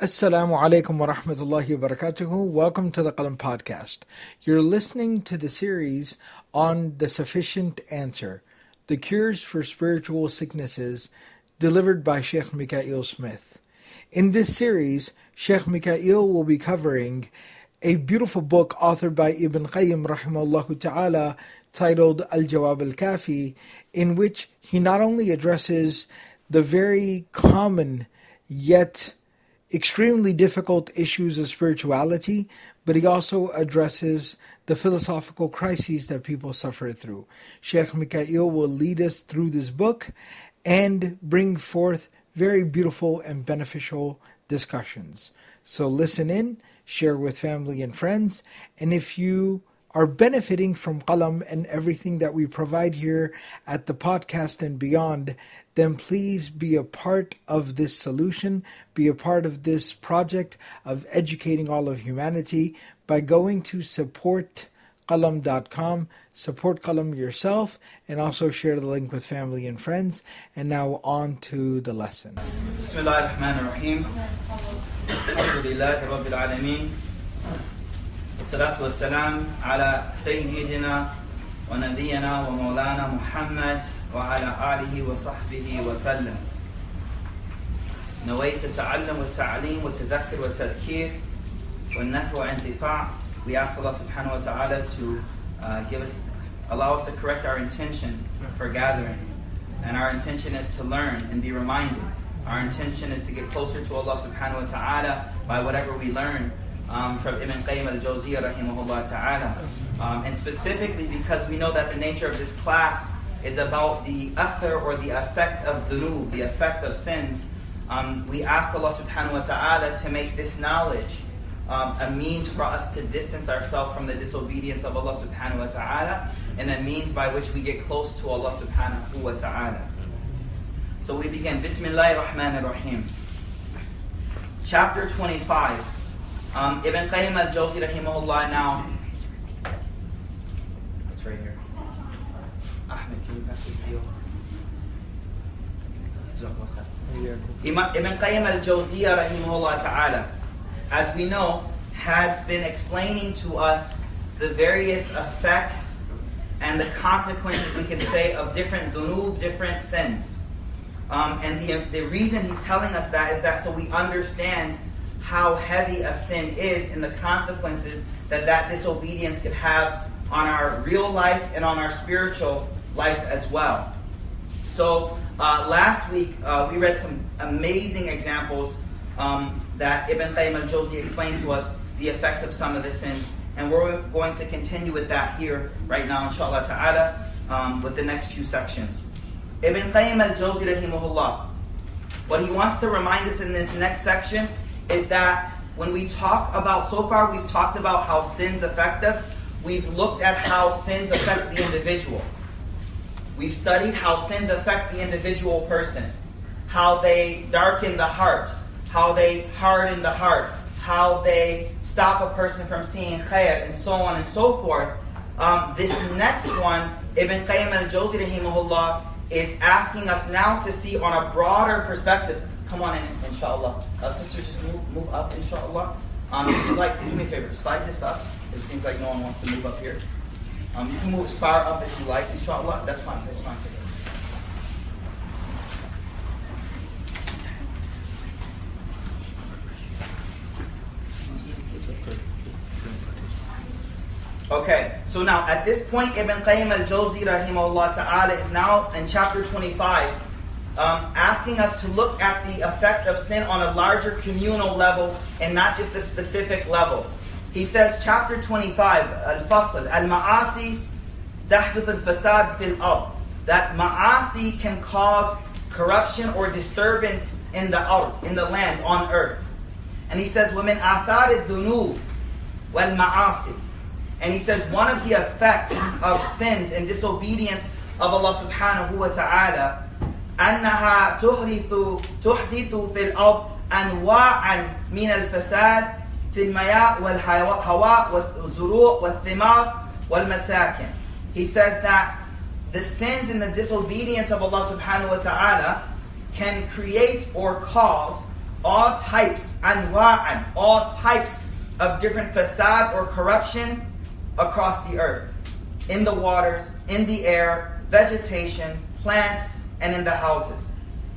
Assalamu alaikum wa rahmatullahi wa barakatuhu. Welcome to the Qalam podcast. You're listening to the series on the sufficient answer, the cures for spiritual sicknesses, delivered by Sheikh Mikael Smith. In this series, Sheikh Mikael will be covering a beautiful book authored by Ibn Qayyim rahimahullah ta'ala titled Al-Jawab al-Kafi, in which he not only addresses the very common yet extremely difficult issues of spirituality, but he also addresses the philosophical crises that people suffer through. Sheikh Mikael will lead us through this book and bring forth very beautiful and beneficial discussions. So listen in, share with family and friends, and if you are benefiting from Qalam and everything that we provide here at the podcast and beyond, then please be a part of this solution, be a part of this project of educating all of humanity by going to supportqalam.com, support Qalam yourself, and also share the link with family and friends. And now on to the lesson. Bismillah ar-Rahman ar-Rahim. Alhamdulillahi Rabbil Alameen. Salatu wassalam ala Sayyidina wa Nabiyyina wa Mawlana Muhammad wa ala alihi wa sahbihi wa sallam. نويت تعلم والتعليم والتذكر والتذكير والنفع والانتفاع. We ask Allah subhanahu wa ta'ala to allow us to correct our intention for gathering. And our intention is to learn and be reminded. Our intention is to get closer to Allah subhanahu wa ta'ala by whatever we learn from Ibn Qayyim al-Jawziyya rahimahullah ta'ala. And specifically because we know that the nature of this class is about the athar or the effect of dhunub, the effect of sins. We ask Allah subhanahu wa ta'ala to make this knowledge a means for us to distance ourselves from the disobedience of Allah subhanahu wa ta'ala, and a means by which we get close to Allah subhanahu wa ta'ala. So we begin. Bismillahir Rahmanir Rahim. Chapter 25. Ibn Qayyim al-Jawzi rahimahullah now. It's right here. Ahmed, can you pass this to you? Ibn Qayyim al-Jawziyya rahimahullah ta'ala, as we know, has been explaining to us the various effects and the consequences, we can say, of different dhunub, different sins. And the reason he's telling us that is that so we understand how heavy a sin is and the consequences that disobedience could have on our real life and on our spiritual life as well. So last week we read some amazing examples that Ibn Qayyim al-Jawzi explained to us the effects of some of the sins, and we're going to continue with that here right now, inshallah ta'ala, with the next few sections. Ibn Qayyim al-Jawzi rahimahullah, what he wants to remind us in this next section is that when we talk about, so far we've talked about how sins affect us. We've looked at how sins affect the individual. We've studied how sins affect the individual person, how they darken the heart, how they harden the heart, how they stop a person from seeing khair, and so on and so forth. This next one, Ibn Qayyim al-Jawzi rahimahullah, is asking us now to see on a broader perspective. Come on in, inshallah. Sisters, just move up, inshallah. If you'd like, do me a favor, slide this up. It seems like no one wants to move up here. You can move as far up as you like, inshallah. That's fine, that's fine. Okay, so now at this point, Ibn Qayyim al-Jawzi rahimahullah ta'ala is now in chapter 25, asking us to look at the effect of sin on a larger communal level and not just a specific level. He says, chapter 25, al-Fasl, al-Ma'asi tahduth al-Fasad fil ard, that ma'asi can cause corruption or disturbance in the ard, in the land, on earth. And he says, وَمِنْ آثَارِ الذُّنُوبِ وَالْمَعَاصِ, and he says one of the effects of sins and disobedience of Allah subhanahu wa ta'ala, أنها تحدث في الأرض أنواعا من الفساد في المياه والهواء والزروع والثمار والمساكن. He says that the sins and the disobedience of Allah subhanahu wa ta'ala can create or cause all types, anwa'an, all types of different fasad or corruption across the earth. In the waters, in the air, vegetation, plants, and in the houses.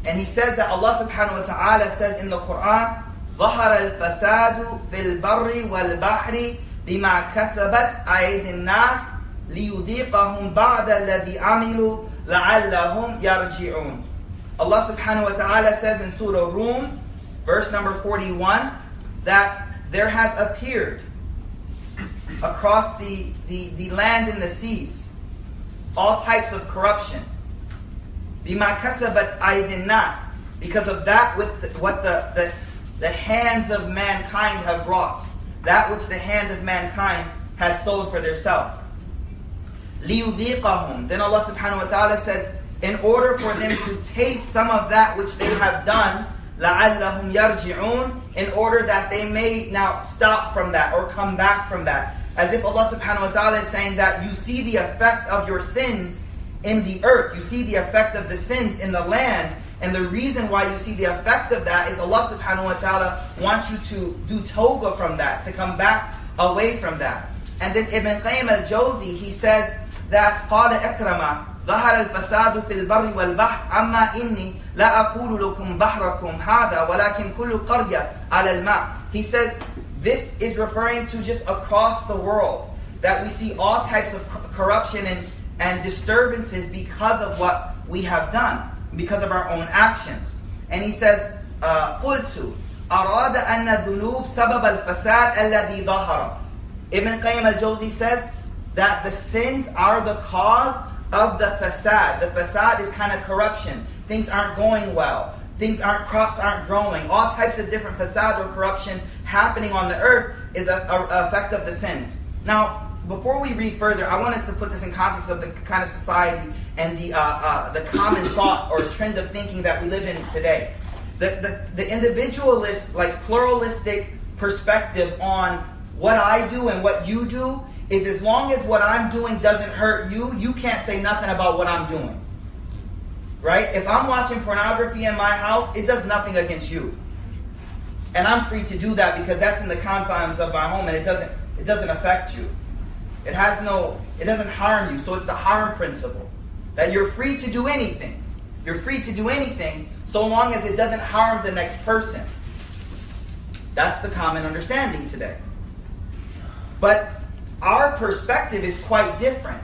And he says that Allah subhanahu wa ta'ala says in the Quran, ظَهَرَ الْفَسَادُ فِي الْبَرِّ وَالْبَحْرِ بِمَا كَسَبَتْ أَيْدِي النَّاسِ لِيُذِيقَهُمْ بَعْدَ الَّذِي عَمِلُوا لَعَلَّهُمْ يَرْجِعُونَ. Allah subhanahu wa ta'ala says in Surah Rum, verse number 41, that there has appeared across the land and the seas all types of corruption. بِمَا كَسَبَتْ أَيْدِي النَّاسِ, because of that what the hands of mankind have wrought, that which the hand of mankind has sold for theirself. لِيُذِيقَهُمْ. Then Allah subhanahu wa ta'ala says, in order for them to taste some of that which they have done, لَعَلَّهُمْ يَرْجِعُونَ, in order that they may now stop from that or come back from that. As if Allah subhanahu wa ta'ala is saying that you see the effect of your sins in the earth, you see the effect of the sins in the land, and the reason why you see the effect of that is Allah subhanahu wa ta'ala wants you to do tawbah from that, to come back away from that. And then Ibn Qayyim al-Jawzi, he says that قال إكرمة ظهر الفساد في البر والبحر أما إني لا أقول لكم بحركم هذا ولكن كل قرية على الماء. He says this is referring to just across the world, that we see all types of corruption and disturbances because of what we have done, because of our own actions. And he says, قلت أراد أن الذنوب سبب الفساد الذي ظهر. Ibn Qayyim al-Jawzi says that the sins are the cause of the fasad. The fasad is kind of corruption. Things aren't going well. Crops aren't growing. All types of different fasad or corruption happening on the earth is an effect of the sins. Now, before we read further, I want us to put this in context of the kind of society and the common thought or trend of thinking that we live in today. The individualist, like pluralistic perspective on what I do and what you do is, as long as what I'm doing doesn't hurt you, you can't say nothing about what I'm doing. Right? If I'm watching pornography in my house, it does nothing against you. And I'm free to do that because that's in the confines of my home and it doesn't affect you. It doesn't harm you. So it's the harm principle. That you're free to do anything. You're free to do anything so long as it doesn't harm the next person. That's the common understanding today. But our perspective is quite different,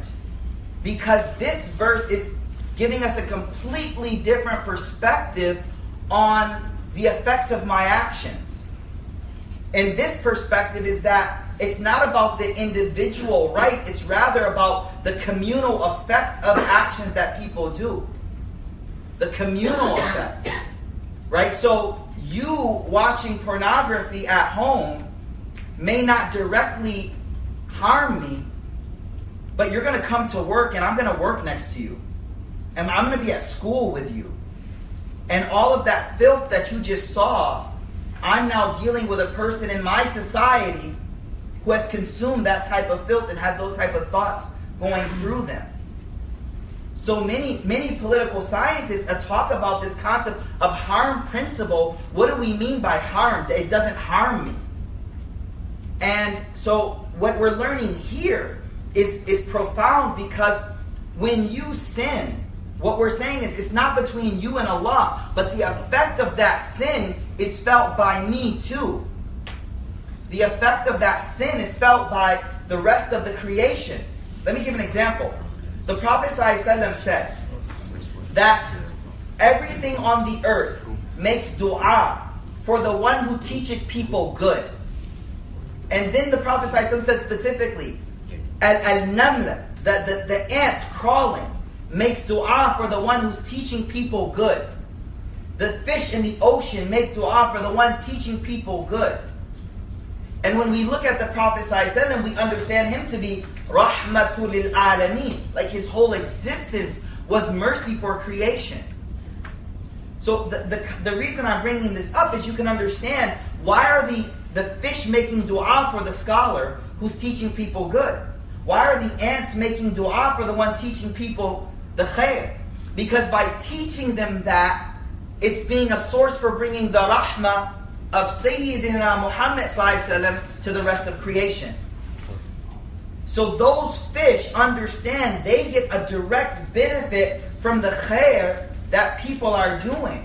because this verse is giving us a completely different perspective on the effects of my actions. And this perspective is that it's not about the individual, right? It's rather about the communal effect of actions that people do. The communal effect, right? So you watching pornography at home may not directly harm me, but you're going to come to work and I'm going to work next to you. And I'm going to be at school with you. And all of that filth that you just saw, I'm now dealing with a person in my society who has consumed that type of filth and has those type of thoughts going through them. So many political scientists talk about this concept of harm principle. What do we mean by harm? It doesn't harm me. And so what we're learning here is profound, because when you sin, what we're saying is it's not between you and Allah, but the effect of that sin is felt by me too. The effect of that sin is felt by the rest of the creation. Let me give an example. The Prophet ﷺ said that everything on the earth makes dua for the one who teaches people good. And then the Prophet ﷺ said specifically, Al-Namla, the ants crawling, makes dua for the one who's teaching people good. The fish in the ocean make dua for the one teaching people good. And when we look at the Prophet ﷺ, we understand him to be Rahmatul lil Alameen. Like his whole existence was mercy for creation. So the reason I'm bringing this up is you can understand why are the fish making dua for the scholar who's teaching people good? Why are the ants making dua for the one teaching people the khair? Because by teaching them that, It's being a source for bringing the rahmah of Sayyidina Muhammad ﷺ to the rest of creation. So those fish understand they get a direct benefit from the khair that people are doing.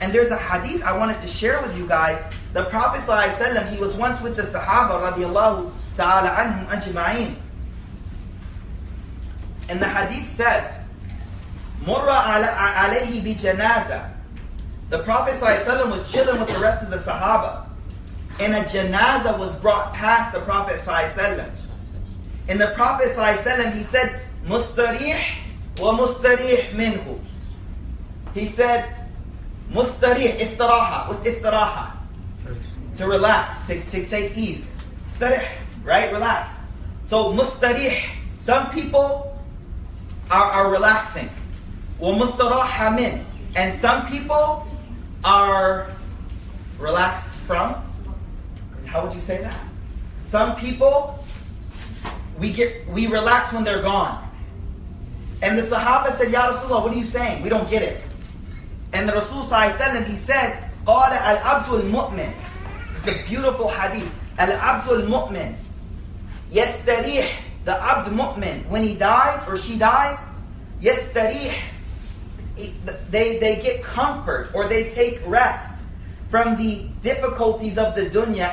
And there's a hadith I wanted to share with you guys. The Prophet ﷺ, he was once with the Sahaba radiallahu ta'ala anhum ajma'in. And the hadith says, Murra alayhi bi janaza. The Prophet ﷺ was chilling with the rest of the Sahaba. And a janaza was brought past the Prophet ﷺ. And the Prophet ﷺ, he said, Mustarih wa mustarih minhu. He said, Mustarih, istiraha. What's istiraha? To relax, to take ease. Istarih, right? Relax. So mustarih, some people are relaxing. Wa mustaraha min. And some people are relaxed from. How would you say that? Some people, we relax when they're gone. And the Sahaba said, Ya Rasulullah, what are you saying? We don't get it. And the Rasul ﷺ, he said, قال العبد المؤمن. It's a beautiful hadith. العبد المؤمن يستريح. The abd mu'min, when he dies or she dies, يستريح. They get comfort or they take rest from the difficulties of the dunya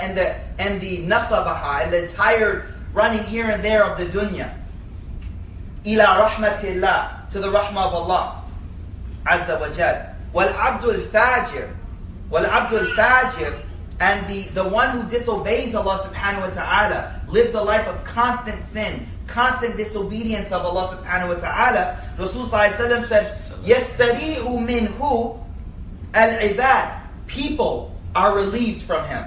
and the nasabaha and the tired running here and there of the dunya. Ila rahmatillah, to the rahmah of Allah Azza wa Jal. Wal abdul fajir, and the one who disobeys Allah subhanahu wa ta'ala, lives a life of constant sin, constant disobedience of Allah subhanahu wa ta'ala. Rasul sallallahu alayhi wa sallam said, يَسْتَرِيهُ مِنْهُ الْعِبَادِ. People are relieved from him.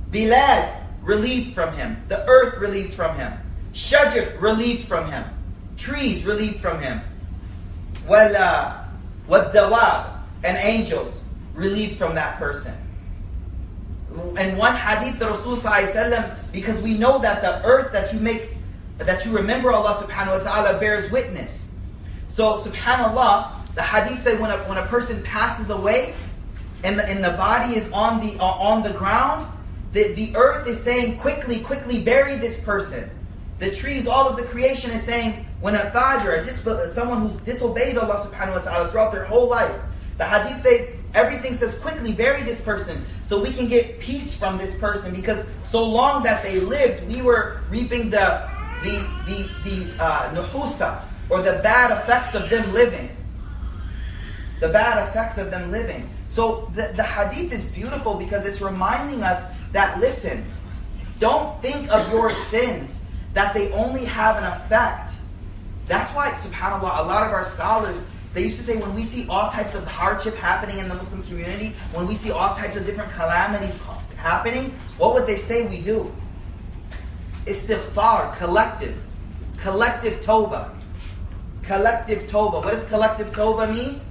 Bilad, relieved from him. The earth relieved from him. Shajar, relieved from him. Trees relieved from him. وَالدَّوَابِ, and angels relieved from that person. And one hadith, the Rasul sallallahu alayhi wa sallam, because we know that the earth that you remember Allah subhanahu wa ta'ala bears witness. So subhanallah, the hadith said when a person passes away and the body is on the ground, the earth is saying, quickly bury this person. The trees, all of the creation is saying, when a fajr, someone who's disobeyed Allah subhanahu wa ta'ala throughout their whole life, the hadith say, everything says, quickly bury this person so we can get peace from this person, because so long that they lived, we were reaping the nuhusa, or the bad effects of them living. The bad effects of them living. So the hadith is beautiful because it's reminding us that, listen, don't think of your sins that they only have an effect. That's why, subhanAllah, a lot of our scholars, they used to say, when we see all types of hardship happening in the Muslim community, when we see all types of different calamities happening, what would they say we do? Istighfar, collective tawbah. Collective tawbah. What does collective tawbah mean?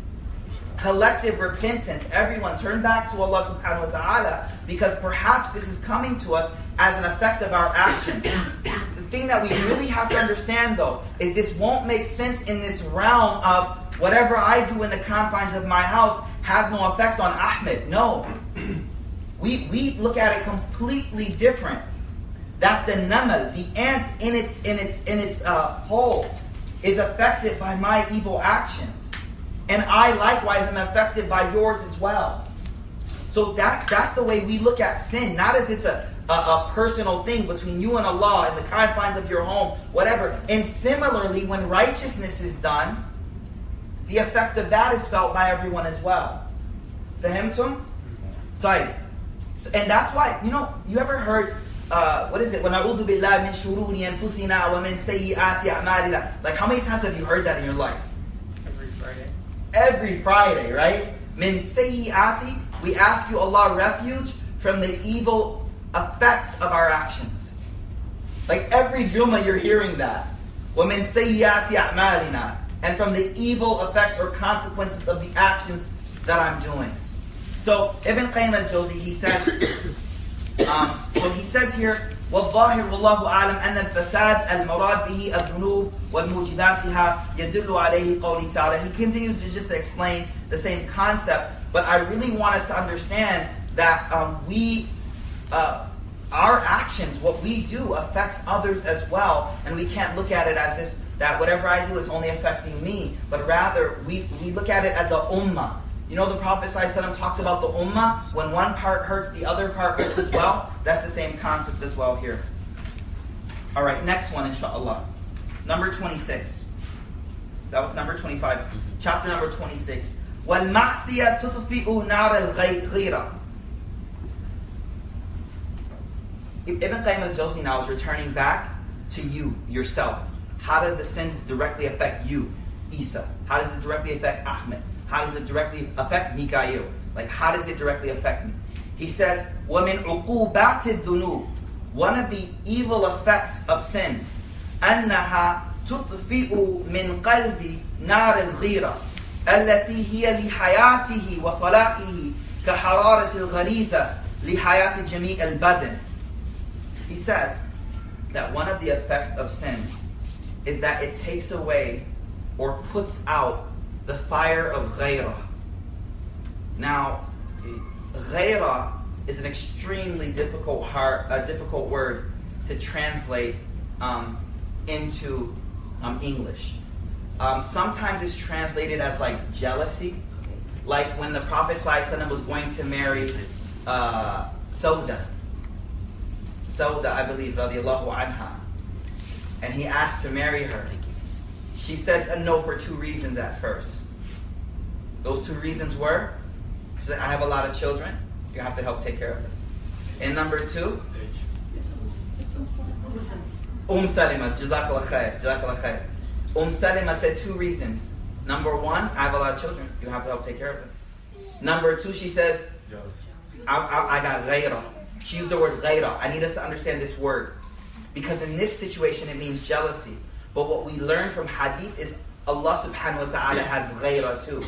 Collective repentance. Everyone turn back to Allah subhanahu wa ta'ala, because perhaps this is coming to us as an effect of our actions. The thing that we really have to understand, though, is this won't make sense in this realm of whatever I do in the confines of my house has no effect on Ahmed. No. We look at it completely different. That the namal, the ant in its hole, is affected by my evil actions. And I likewise am affected by yours as well. So that's the way we look at sin. Not as it's a personal thing between you and Allah in the confines of your home, whatever. And similarly, when righteousness is done, the effect of that is felt by everyone as well. Fahimtum? Tayyib. And that's why, you ever heard, what is it? وَنَعُوذُ بِاللَّهِ مِنْ شُرُورِ أَنفُسِنَا وَمِنْ سَيِّئَاتِ أَعْمَالِنَا. Like, how many times have you heard that in your life? Every Friday, right? Min sayyi'ati, we ask you, Allah, refuge from the evil effects of our actions. Like every Jummah you're hearing that. وَمِن سَيِّئَاتِ أَعْمَالِنَا, and from the evil effects or consequences of the actions that I'm doing. So Ibn Qayyim al-Jawzi, he says, he says here, والظاهر والله أعلم أن الفساد المراد به الذنوب والموجباتها يدل عليه قوله تعالى. He continues to just explain the same concept, but I really want us to understand that our actions, what we do, affects others as well, and we can't look at it as this, that whatever I do is only affecting me, but rather we look at it as a ummah. You know, the Prophet ﷺ talks about the ummah, when one part hurts, the other part hurts as well. That's the same concept as well here. Alright, next one inshallah. Number 26. That was number 25. Chapter number 26. وَالْمَعْصِيَةُ تُطْفِئُ نَارَ الْغِيرَةِ. Ibn Qayyim al-Jawzi now is returning back to you, yourself. How do the sins directly affect you, Isa? How does it directly affect Ahmed? How does it directly affect Mikael? Like, how does it directly affect me? He says, وَمِنْ عُقُوبَاتِ الذُّنُوبِ. One of the evil effects of sins, أَنَّهَا تُطْفِئُ مِنْ قَلْبِ نَارِ الْغِيرَةِ التي هي لحياته وصلاحه كحرارة الغريزة لحياة جميع البدن. He says that one of the effects of sins is that it takes away or puts out the fire of ghairah. Now, ghairah is an extremely difficult word to translate into English. Sometimes it's translated as like jealousy, like when the Prophet ﷺ was going to marry Sauda, I believe, radiallahu anha, and he asked to marry her. She said no for two reasons at first. Those two reasons were, she said, I have a lot of children, you have to help take care of them. And number two, Salima, Jazakallah khair. Salima said two reasons. Number one, I have a lot of children, you have to help take care of them. Number two, she says, I got ghairah. She used the word ghairah. I need us to understand this word, because in this situation it means jealousy. But what we learn from hadith is Allah subhanahu wa ta'ala has ghairah too.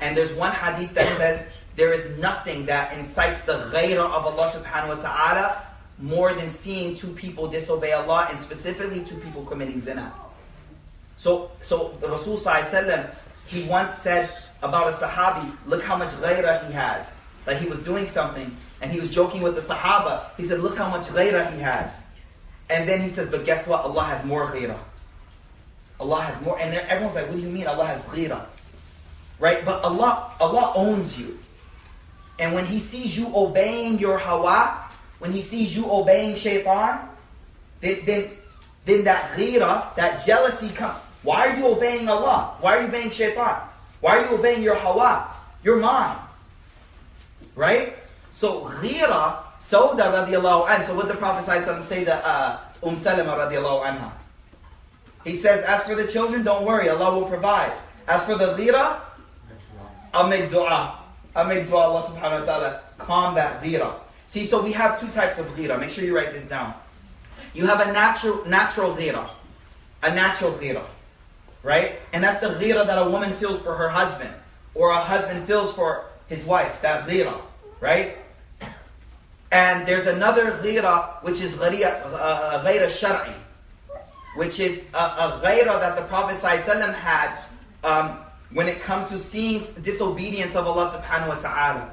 And there's one hadith that says there is nothing that incites the ghairah of Allah subhanahu wa ta'ala more than seeing two people disobey Allah, and specifically two people committing zina. So the Rasul sallallahu alaihi wasallam, he once said about a sahabi, look how much ghairah he has. Like he was doing something and he was joking with the sahaba. He said, look how much ghairah he has. And then he says, but guess what? Allah has more ghairah. Allah has more. And everyone's like, what do you mean Allah has ghairah? Right? But Allah owns you. And when He sees you obeying your hawa, when He sees you obeying shaitan, then that ghairah, that jealousy comes. Why are you obeying Allah? Why are you obeying shaitan? Why are you obeying your hawa? Your mind. Right? So ghairah, Sauda radiallahu anha. So what the Prophet say to Salima radiallahu anha? He says, as for the children, don't worry, Allah will provide. As for the ghairah, I'll make dua. Allah subhanahu wa ta'ala calm that ghairah. See, so we have two types of ghairah. Make sure you write this down. You have a natural ghairah. A natural ghairah. Right? And that's the ghairah that a woman feels for her husband. Or a husband feels for his wife. That ghairah. Right? And there's another ghairah, which is ghairah shar'i, which is a ghairah that the Prophet ﷺ had when it comes to seeing disobedience of Allah subhanahu wa ta'ala.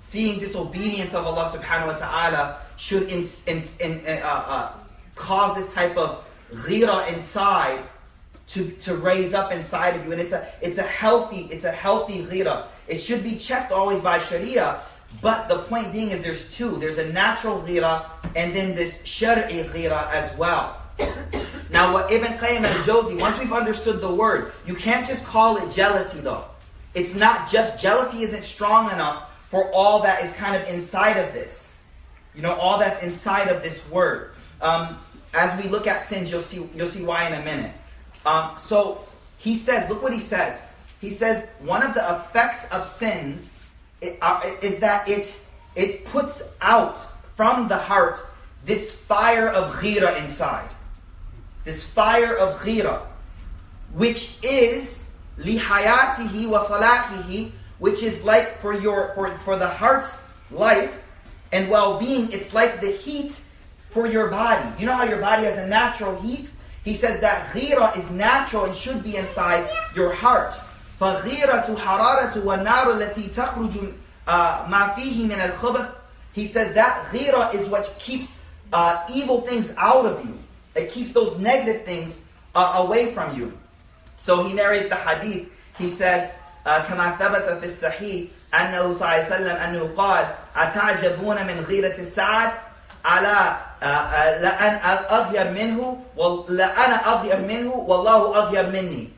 Seeing disobedience of Allah subhanahu wa ta'ala should cause this type of ghairah inside to raise up inside of you. And it's a healthy ghairah. It should be checked always by Sharia. But the point being is there's two. There's a natural ghairah and then this shar'i ghairah as well. Now what Ibn Qayyim al-Jawzi, once we've understood the word, you can't just call it jealousy though. It's not just, jealousy isn't strong enough for all that is kind of inside of this. You know, all that's inside of this word. As we look at sins, you'll see why in a minute. So he says, look what he says. He says one of the effects of sins is that it puts out from the heart this fire of ghairah inside. This fire of ghairah, which is lihayatihi wa salahihi, which is like for the heart's life and well-being, it's like the heat for your body. You know how your body has a natural heat? He says that ghira is natural and should be inside your heart. فَغِيرَةُ حَرَارَةُ وَالنَّارُ الَّتِي تَخْرُجُ مَا فِيهِ مِنَ الْخُبَثِ. He says that ghira is what keeps evil things out of you. It keeps those negative things away from you. So he narrates the hadith. He says, كما ثبت في الصحيح أنه صلى الله عليه وسلم أنه قال أتعجبون من غيرة السعد على لأن أغير منه لأنا أغير منه والله أغير مني.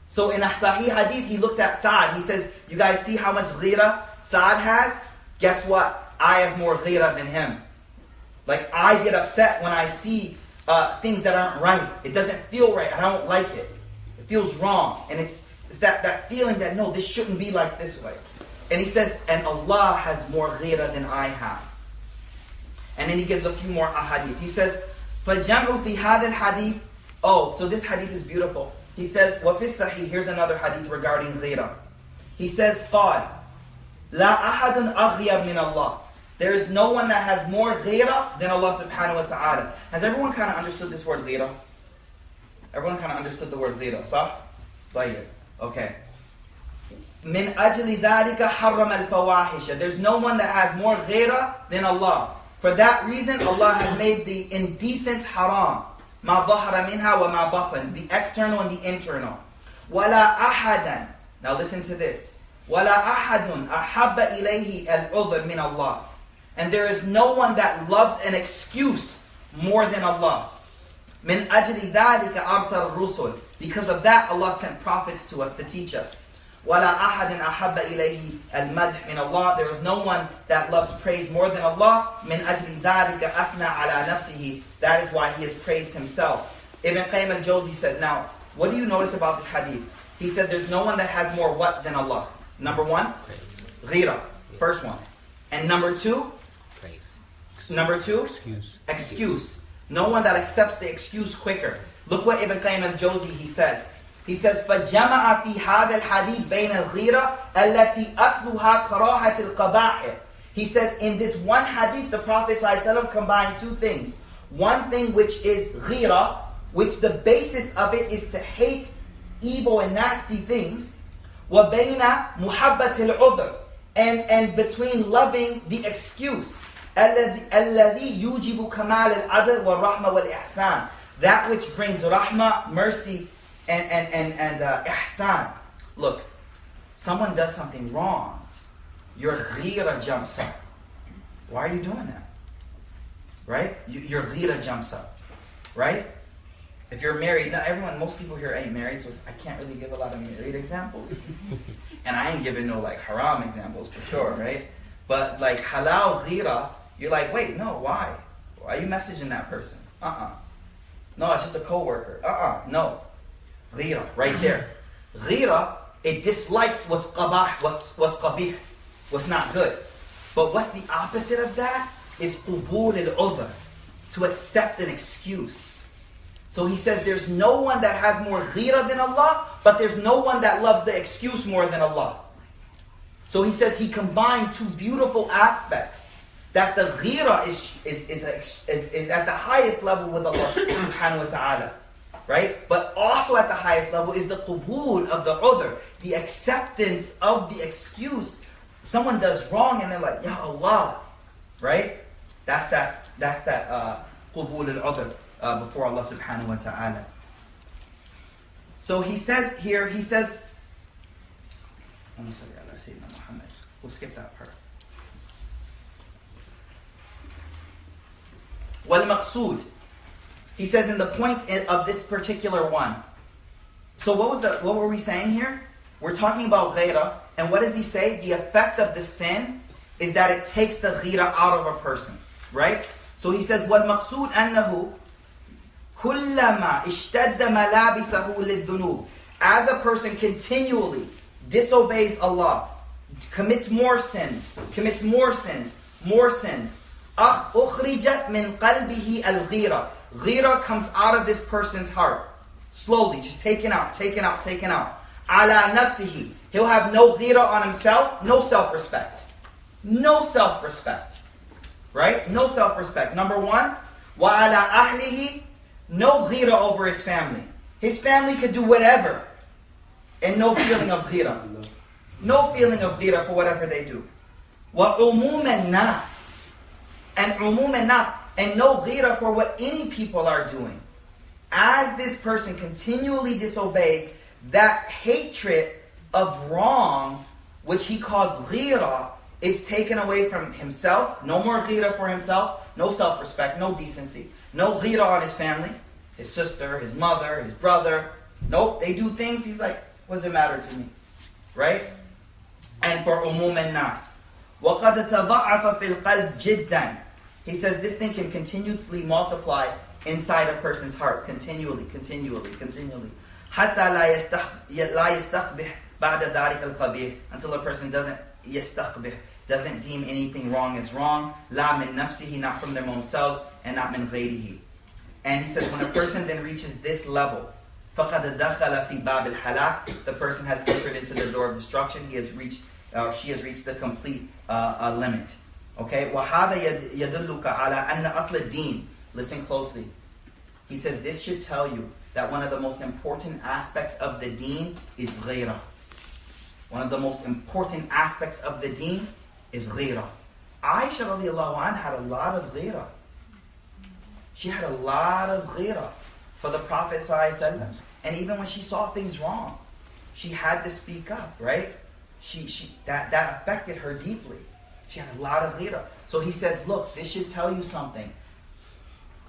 So in a Sahih hadith, he looks at Sa'ad. He says, you guys see how much ghira Sa'ad has? Guess what? I have more ghira than him. Like, I get upset when I see things that aren't right. It doesn't feel right. I don't like it. It feels wrong. And it's that feeling that, no, this shouldn't be like this way. And he says, and Allah has more ghira than I have. And then he gives a few more ahadith. He says, فَجَمْعُ فِي هَذَا الْحَدِيثِ. Oh, so this hadith is beautiful. He says, وَفِي الصَّحِيحِ. Here's another hadith regarding ghira. He says, قَالْ لَا أَحَدٌ أَغْيَبْ مِنَ اللَّهِ. There is no one that has more ghira than Allah subhanahu wa ta'ala. Has everyone kind of understood this word ghira? Everyone kind of understood the word ghira, صح? طيب. Okay. مِنْ أَجْلِ ذَلِكَ حَرَّمَ الْفَوَاحِشَ. There's no one that has more ghira than Allah. For that reason, Allah has made the indecent haram. مَا ظَهَرَ مِنْهَا وَمَا بَطَنَ. The external and the internal. وَلَا أَحَدًا. Now listen to this. وَلَا أَحَدٌ أَحَبَّ إِلَيْهِ الْعُذْرِ مِنَ اللَّهِ. And there is no one that loves an excuse more than Allah. مِنْ أَجْلِ ذَلِكَ أَرْسَلَ الرُّسُلِ. Because of that, Allah sent prophets to us to teach us. وَلَا أَحَدٍ أَحَبَّ إِلَيْهِ الْمَدْحِ مِنَ اللَّهِ. There is no one that loves praise more than Allah. مِنْ أَجْلِ ذَلِكَ أَثْنَى عَلَى نَفْسِهِ. That is why he has praised himself. Ibn Qayyim al-Jawzi says, now, what do you notice about this hadith? He said there's no one that has more what than Allah? Number one, ghira. First one. And number two, praise. Number two, excuse. No one that accepts the excuse quicker. Look what Ibn Qayyim al-Jawzi, he says. He says, فَجَمَعَ فِي هَذَا الْحَدِيثِ بَيْنَ الْغِيرَةِ الَّتِي أَصْلُهَا كَرَاهَةِ الْقَبَائِحِ. He says, in this one hadith, the Prophet ﷺ combined two things. One thing which is ghira, which the basis of it is to hate evil and nasty things. وَبَيْنَ مُحَبَّةِ الْعُذْرِ. And between loving the excuse. الَّذِي يُوجِبُ كَمَالَ الْعَدْلِ وَالرَّحْمَةِ وَالْإِحْسَانِ. That which brings rahmah, mercy, and ihsan. Look, someone does something wrong, your ghira jumps up. Why are you doing that? Right? Your ghira jumps up. Right? If you're married, now most people here ain't married, so I can't really give a lot of married examples. And I ain't giving no like haram examples for sure, right? But like halal ghira, you're like, wait, no, why? Why are you messaging that person? No, it's just a coworker. No. Ghira, right there. Ghira, it dislikes what's qabah, what's qabih, what's not good. But what's the opposite of that? Is qubul al-udhr, to accept an excuse. So he says there's no one that has more ghira than Allah, but there's no one that loves the excuse more than Allah. So he says he combined two beautiful aspects. That the ghira is at the highest level with Allah subhanahu wa ta'ala. Right? But also at the highest level is the qubul of the udhr, the acceptance of the excuse. Someone does wrong and they're like, Ya Allah. Right? That's that qubul al-udhr before Allah subhanahu wa ta'ala. So he says here, we'll skip that part. وَالْمَقْصُودِ. He says in the point of this particular one. So what were we saying here? We're talking about ghira, and what does he say? The effect of the sin is that it takes the ghira out of a person, right? So he says, وَالْمَقْصُودِ أَنَّهُ كُلَّمَا اشْتَدَّ مَلَابِسَهُ لِلذُّنُوبِ. As a person continually disobeys Allah, commits more sins, أُخْرِجَتْ مِنْ قَلْبِهِ الْغِيرَةِ. Ghira comes out of this person's heart. Slowly, just taken out. عَلَى نَفْسِهِ. He'll have no ghira on himself, no self-respect. Right? No self-respect. Number one, وَعَلَىٰ أَهْلِهِ, no ghira over his family. His family could do whatever, and no feeling of ghira. No feeling of ghira for whatever they do. وَعُمُومَ النَّاسِ, and عُمُومَ النَّاسِ, and no ghira for what any people are doing. As this person continually disobeys, that hatred of wrong, which he calls ghira, is taken away from himself. No more ghira for himself. No self-respect, no decency. No ghira on his family, his sister, his mother, his brother. Nope, they do things, he's like, what does it matter to me? Right? And for umum al-nas. وَقَدْ تَضَعَّفَ فِي الْقَلْبِ جِدًّا. He says this thing can continually multiply inside a person's heart. Continually. حَتَّى لَا يَسْتَقْبِحْ بَعْدَ ذَلِكَ الْخَبِيرِ. Until a person doesn't deem anything wrong as wrong. لَا مِن نَفْسِهِ, not from their own selves, and not min غَيْرِهِ. And he says when a person then reaches this level, فَقَدْ دَخَلَ فِي بَابِ الْحَلَاكِ, the person has entered into the door of destruction. She has reached the complete limit. Okay? وَهَذَا يَدُلُّكَ عَلَىٰ أَنَّ أَصْلَ الدِّينِ. Listen closely. He says this should tell you that one of the most important aspects of the deen is ghira. One of the most important aspects of the deen is ghira. Aisha radiallahu anha had a lot of ghira. She had a lot of ghira for the Prophet ﷺ. And even when she saw things wrong, she had to speak up, right? That affected her deeply. She had a lot of ghira. So he says, look, this should tell you something.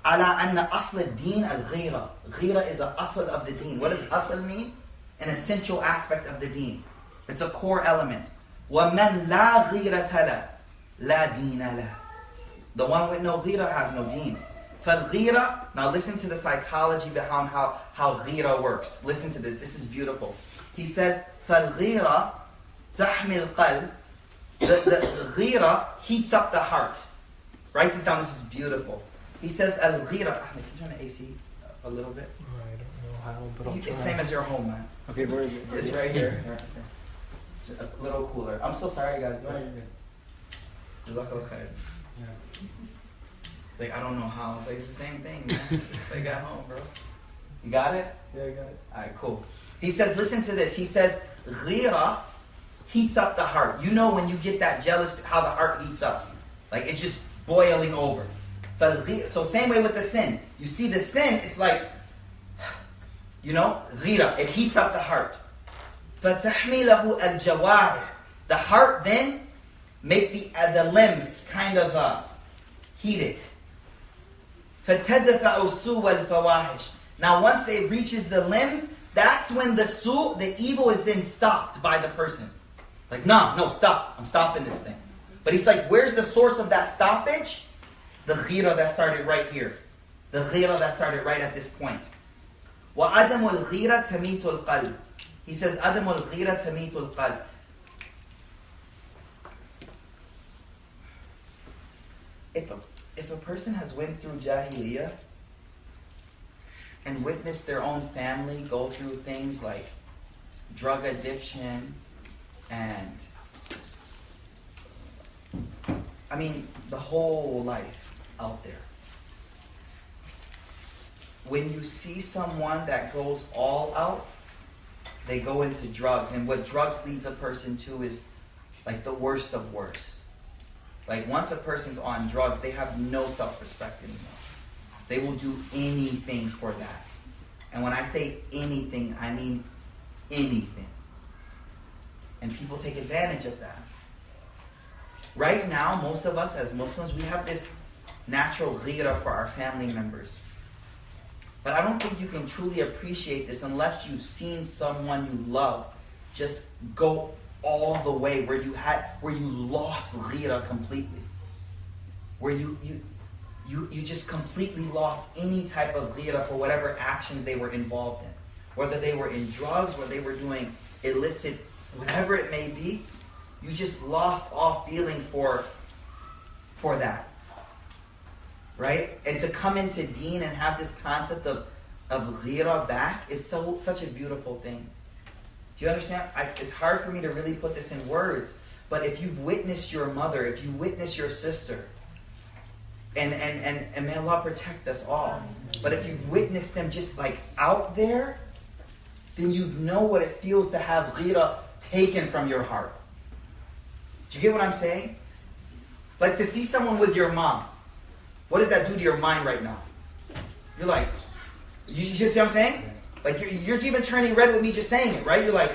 Ala anna asl ad-din al-ghira. Ghira is an asl of the deen. What does asl mean? An essential aspect of the deen. It's a core element. وَمَنْ لَا غِيرَةَ لَهُ لَا دِينَ لَهُ. The one with no ghira has no deen. فَالْغِيرَةُ, now listen to the psychology behind how ghira works. Listen to this. This is beautiful. He says, فَالْغِيرَةُ تَحْمِي الْقَلْبِ. The ghira heats up the heart. Write this down. This is beautiful. He says, al-ghira. Ahmed, can you turn the AC a little bit? I don't know how, but I'll try. It's the same as your home, man. Okay, where is it? It's right here. Right there. It's a little cooler. I'm so sorry, guys. No, you're good. Jazakallah khair. Yeah. It's like, I don't know how. It's like, it's the same thing, man. It's like at home, bro. You got it? Yeah, I got it. Alright, cool. He says, listen to this. He says, ghira heats up the heart. You know when you get that jealous, how the heart heats up. Like, it's just boiling over. So same way with the sin. You see the sin, it's like, ghira. It heats up the heart. فَتَحْمِلَهُ الْجَوَارِحِ. The heart then make the limbs kind of heat it. فَتَدْفَعُ السُّوَ الْفَوَاحِشِ. Now once it reaches the limbs, that's when the evil is then stopped by the person. Like, no, stop. I'm stopping this thing. But he's like, where's the source of that stoppage? The ghira that started right here. The ghira that started right at this point. وَعَدَمُ الْغِيرَةِ تَمِيتُ الْقَلْبِ. He says, عَدَمُ الْغِيرَةِ تَمِيتُ الْقَلْبِ. If a person has went through Jahiliyyah and witnessed their own family go through things like drug addiction and the whole life out there. When you see someone that goes all out, they go into drugs. And what drugs leads a person to is like the worst of worst. Like once a person's on drugs, they have no self-respect anymore. They will do anything for that. And when I say anything, I mean anything. And people take advantage of that. Right now, most of us as Muslims, we have this natural ghira for our family members. But I don't think you can truly appreciate this unless you've seen someone you love just go all the way where you lost ghira completely. Where you just completely lost any type of ghira for whatever actions they were involved in. Whether they were in drugs, whether they were doing illicit, whatever it may be, you just lost all feeling for that. Right? And to come into deen and have this concept of ghira back is such a beautiful thing. Do you understand? It's hard for me to really put this in words, but if you've witnessed your mother, if you witness your sister, and may Allah protect us all. But if you've witnessed them just like out there, then you know what it feels to have ghira taken from your heart. Do you get what I'm saying? Like to see someone with your mom. What does that do to your mind right now? You're like, you see what I'm saying? Like you're even turning red with me just saying it, right? You're like,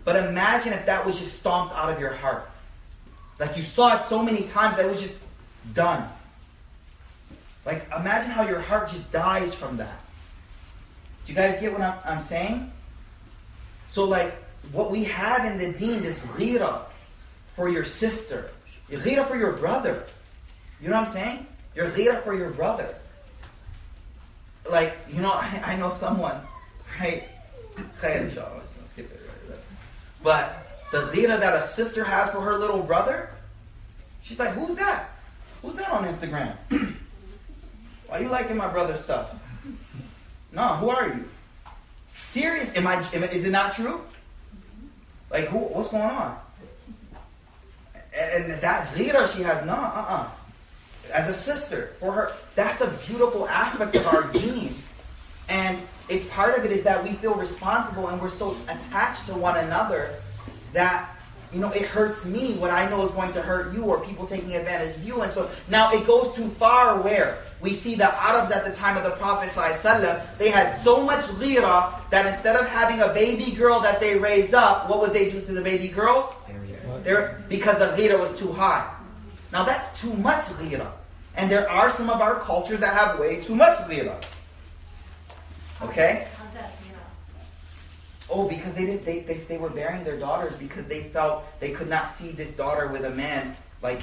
but imagine if that was just stomped out of your heart. Like you saw it so many times that it was just done. Like imagine how your heart just dies from that. Do you guys get what I'm saying? So like what we have in the deen, this ghira for your sister, your ghira for your brother. You know what I'm saying? Your ghira for your brother. Like, you know, I know someone, right? Let's skip it right there. But the ghira that a sister has for her little brother, she's like, who's that? Who's that on Instagram? Why are you liking my brother's stuff? No, who are you? Serious? Is it not true? Like, what's going on? And that ghira she has, as a sister, for her, that's a beautiful aspect of our deen. And it's part of it is that we feel responsible and we're so attached to one another that, you know, it hurts me what I know is going to hurt you, or people taking advantage of you. And so now it goes too far where we see the Arabs at the time of the Prophet ﷺ, they had so much ghira that instead of having a baby girl that they raise up, what would they do to the baby girls? Because the ghira was too high. Now that's too much ghira. And there are some of our cultures that have way too much ghira. Okay? How's that ghira? Oh, because they were burying their daughters because they felt they could not see this daughter with a man like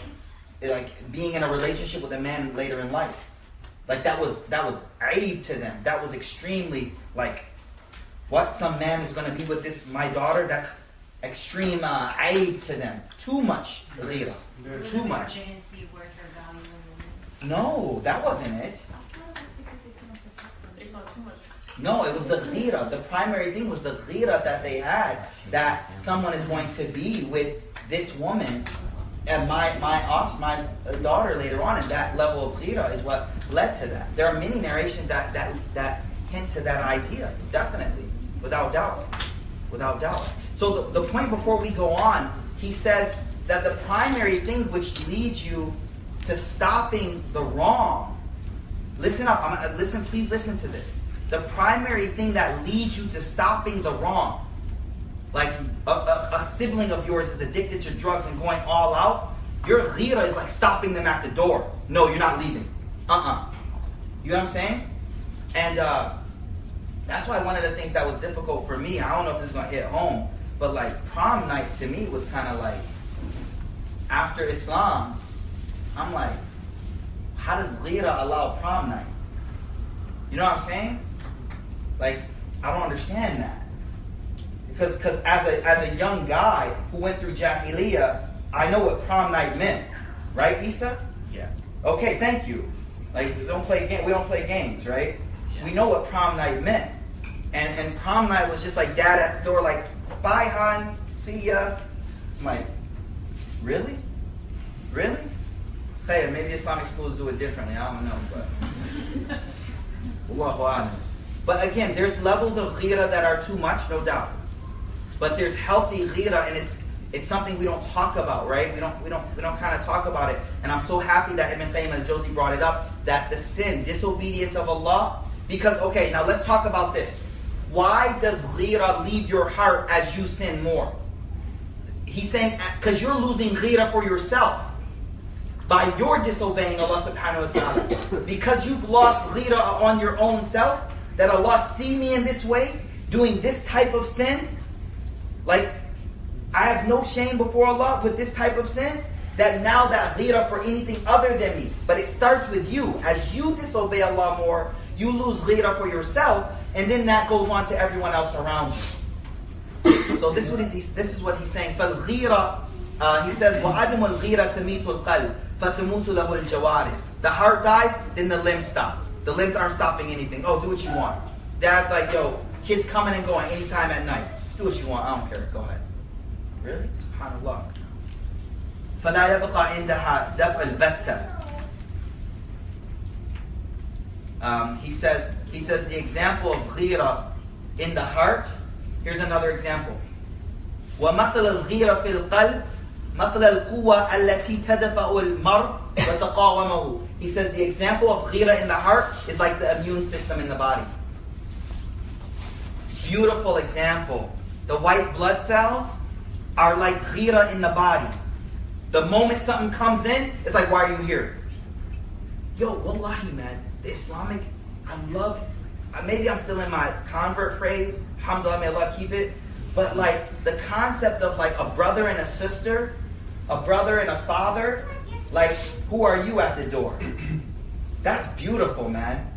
being in a relationship with a man later in life. Like that was aib to them. That was extremely like, what, some man is going to be with this my daughter? That's extreme aib to them. Too much ghira. Too much. They didn't see worth or value in No, that wasn't it. They saw too much. No, it was the ghira. The primary thing was the ghira that they had, that someone is going to be with this woman and my daughter later on, and that level of ghira is what led to that. There are many narrations that hint to that idea, definitely, without doubt. Without doubt. So the point before we go on, he says that the primary thing which leads you to stopping the wrong, listen up, please listen to this. The primary thing that leads you to stopping the wrong, like a sibling of yours is addicted to drugs and going all out, your ghira is like stopping them at the door. No, you're not leaving. You know what I'm saying? And that's why one of the things that was difficult for me, I don't know if this is going to hit home, but like prom night to me was kind of like, after Islam, I'm like, how does ghira allow prom night? You know what I'm saying? Like, I don't understand that. Because as a young guy who went through Jahiliyyah, I know what prom night meant. Right, Isa? Yeah. Okay, thank you. Like, we don't play games, right? Yeah. We know what prom night meant. And prom night was just like dad at the door, like, bye, hon, see ya. I'm like, really? Really? Hey, maybe Islamic schools do it differently, I don't know, but Allahu A'lam. But again, there's levels of ghira that are too much, no doubt. But there's healthy ghira, and it's something we don't talk about, right? We don't kind of talk about it. And I'm so happy that Ibn Qayyim al-Jawzi brought it up, that the sin, disobedience of Allah, because, okay, now let's talk about this. Why does ghira leave your heart as you sin more? He's saying, because you're losing ghira for yourself by your disobeying Allah subhanahu wa ta'ala. Because you've lost ghira on your own self, that Allah see me in this way, doing this type of sin, like, I have no shame before Allah with this type of sin, that now that ghira for anything other than me. But it starts with you. As you disobey Allah more, you lose ghira for yourself, and then that goes on to everyone else around you. So this is what he's saying. فَالْغِيرَةِ he says, وَعَدْمُ الْغِيرَةِ تَمِيتُ الْقَلْبِ فَتَمُوتُ لَهُ الْجَوَارِحِ. The heart dies, then the limbs stop. The limbs aren't stopping anything. Oh, do what you want. Dad's like, yo, kids coming and going anytime at night. Do what you want. I don't care. Go ahead. Really? SubhanAllah. فَلَا يَبْقَى عِنْدَهَا دَفْعَ الْبَتَّةِ. He says the example of ghira in the heart. Here's another example. وَمَثَلَ الْغِيرَ فِي الْقَلْبِ مَثَلَ الْقُوَّةِ الَّتِي تَدْفَعُ الْمَرْءَ وَتَقَاوَمَهُ. He says the example of ghira in the heart is like the immune system in the body. Beautiful example. The white blood cells are like ghira in the body. The moment something comes in, it's like, why are you here? Yo, wallahi, man, the Islamic, I love, maybe I'm still in my convert phrase, alhamdulillah, may Allah keep it, but like the concept of like a brother and a sister, a brother and a father, like, who are you at the door? That's beautiful, man.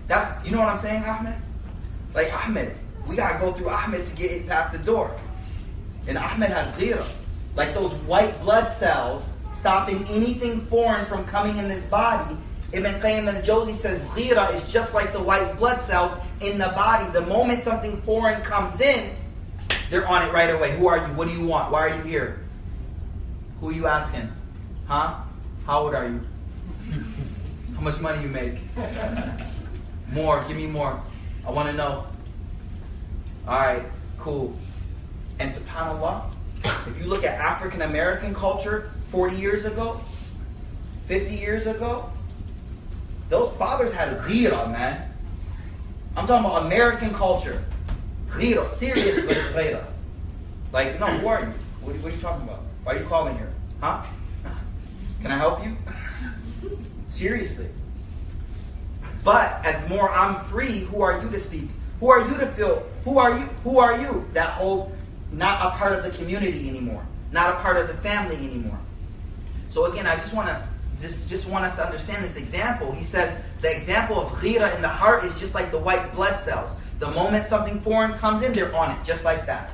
That's, you know what I'm saying, Ahmed? Like, Ahmed, we gotta go through Ahmed to get it past the door. And Ahmed has ghira. Like those white blood cells stopping anything foreign from coming in this body. Ibn Qayyim al-Jawzi says ghira is just like the white blood cells in the body. The moment something foreign comes in, they're on it right away. Who are you? What do you want? Why are you here? Who are you asking? Huh? How old are you? How much money you make? More. Give me more. I want to know. Alright, cool. And subhanAllah, if you look at African American culture 40 years ago, 50 years ago, those fathers had ghira, man. I'm talking about American culture. Ghira, serious ghira. Like, no, who are you? What are you talking about? Why are you calling here? Huh? Can I help you? Seriously. But as more I'm free, who are you to speak? Who are you to feel? Who are you? Who are you? That whole, not a part of the community anymore. Not a part of the family anymore. So again, I just want us to understand this example. He says the example of ghira in the heart is just like the white blood cells. The moment something foreign comes in, they're on it. Just like that.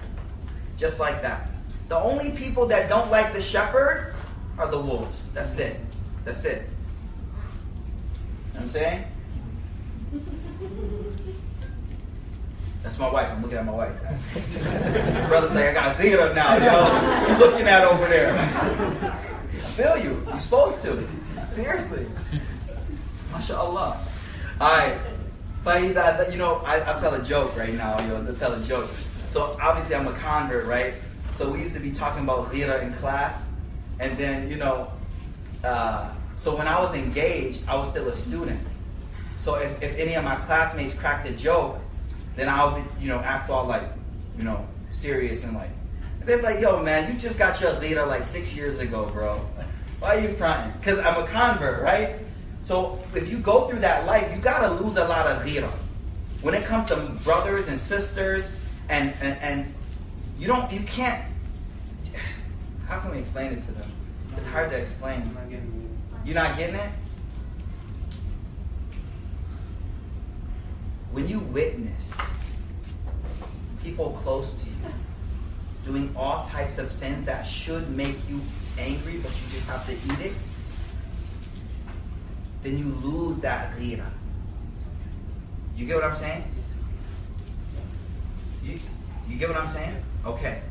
Just like that. The only people that don't like the shepherd are the wolves. That's it. That's it. You know what I'm saying? That's my wife. I'm looking at my wife. Brother's like, I got ghira now, yo. What you looking at over there? I feel you. You're supposed to. Seriously. MashaAllah. Alright. You know, I'll tell a joke right now. I'll tell a joke. So obviously I'm a convert, right? So we used to be talking about ghira in class. And then, you know, so when I was engaged, I was still a student. So if any of my classmates cracked a joke, then I'll be, you know, act all like, you know, serious and like, they're like, yo man, you just got your ghira like 6 years ago, bro. Why are you crying? Because I'm a convert, right? So if you go through that life, you gotta lose a lot of ghira. When it comes to brothers and sisters, and you can't, how can we explain it to them? It's hard to explain. You're not getting it? When you witness people close to you doing all types of sins that should make you angry, but you just have to eat it, then you lose that ghira. You get what I'm saying? You get what I'm saying? Okay.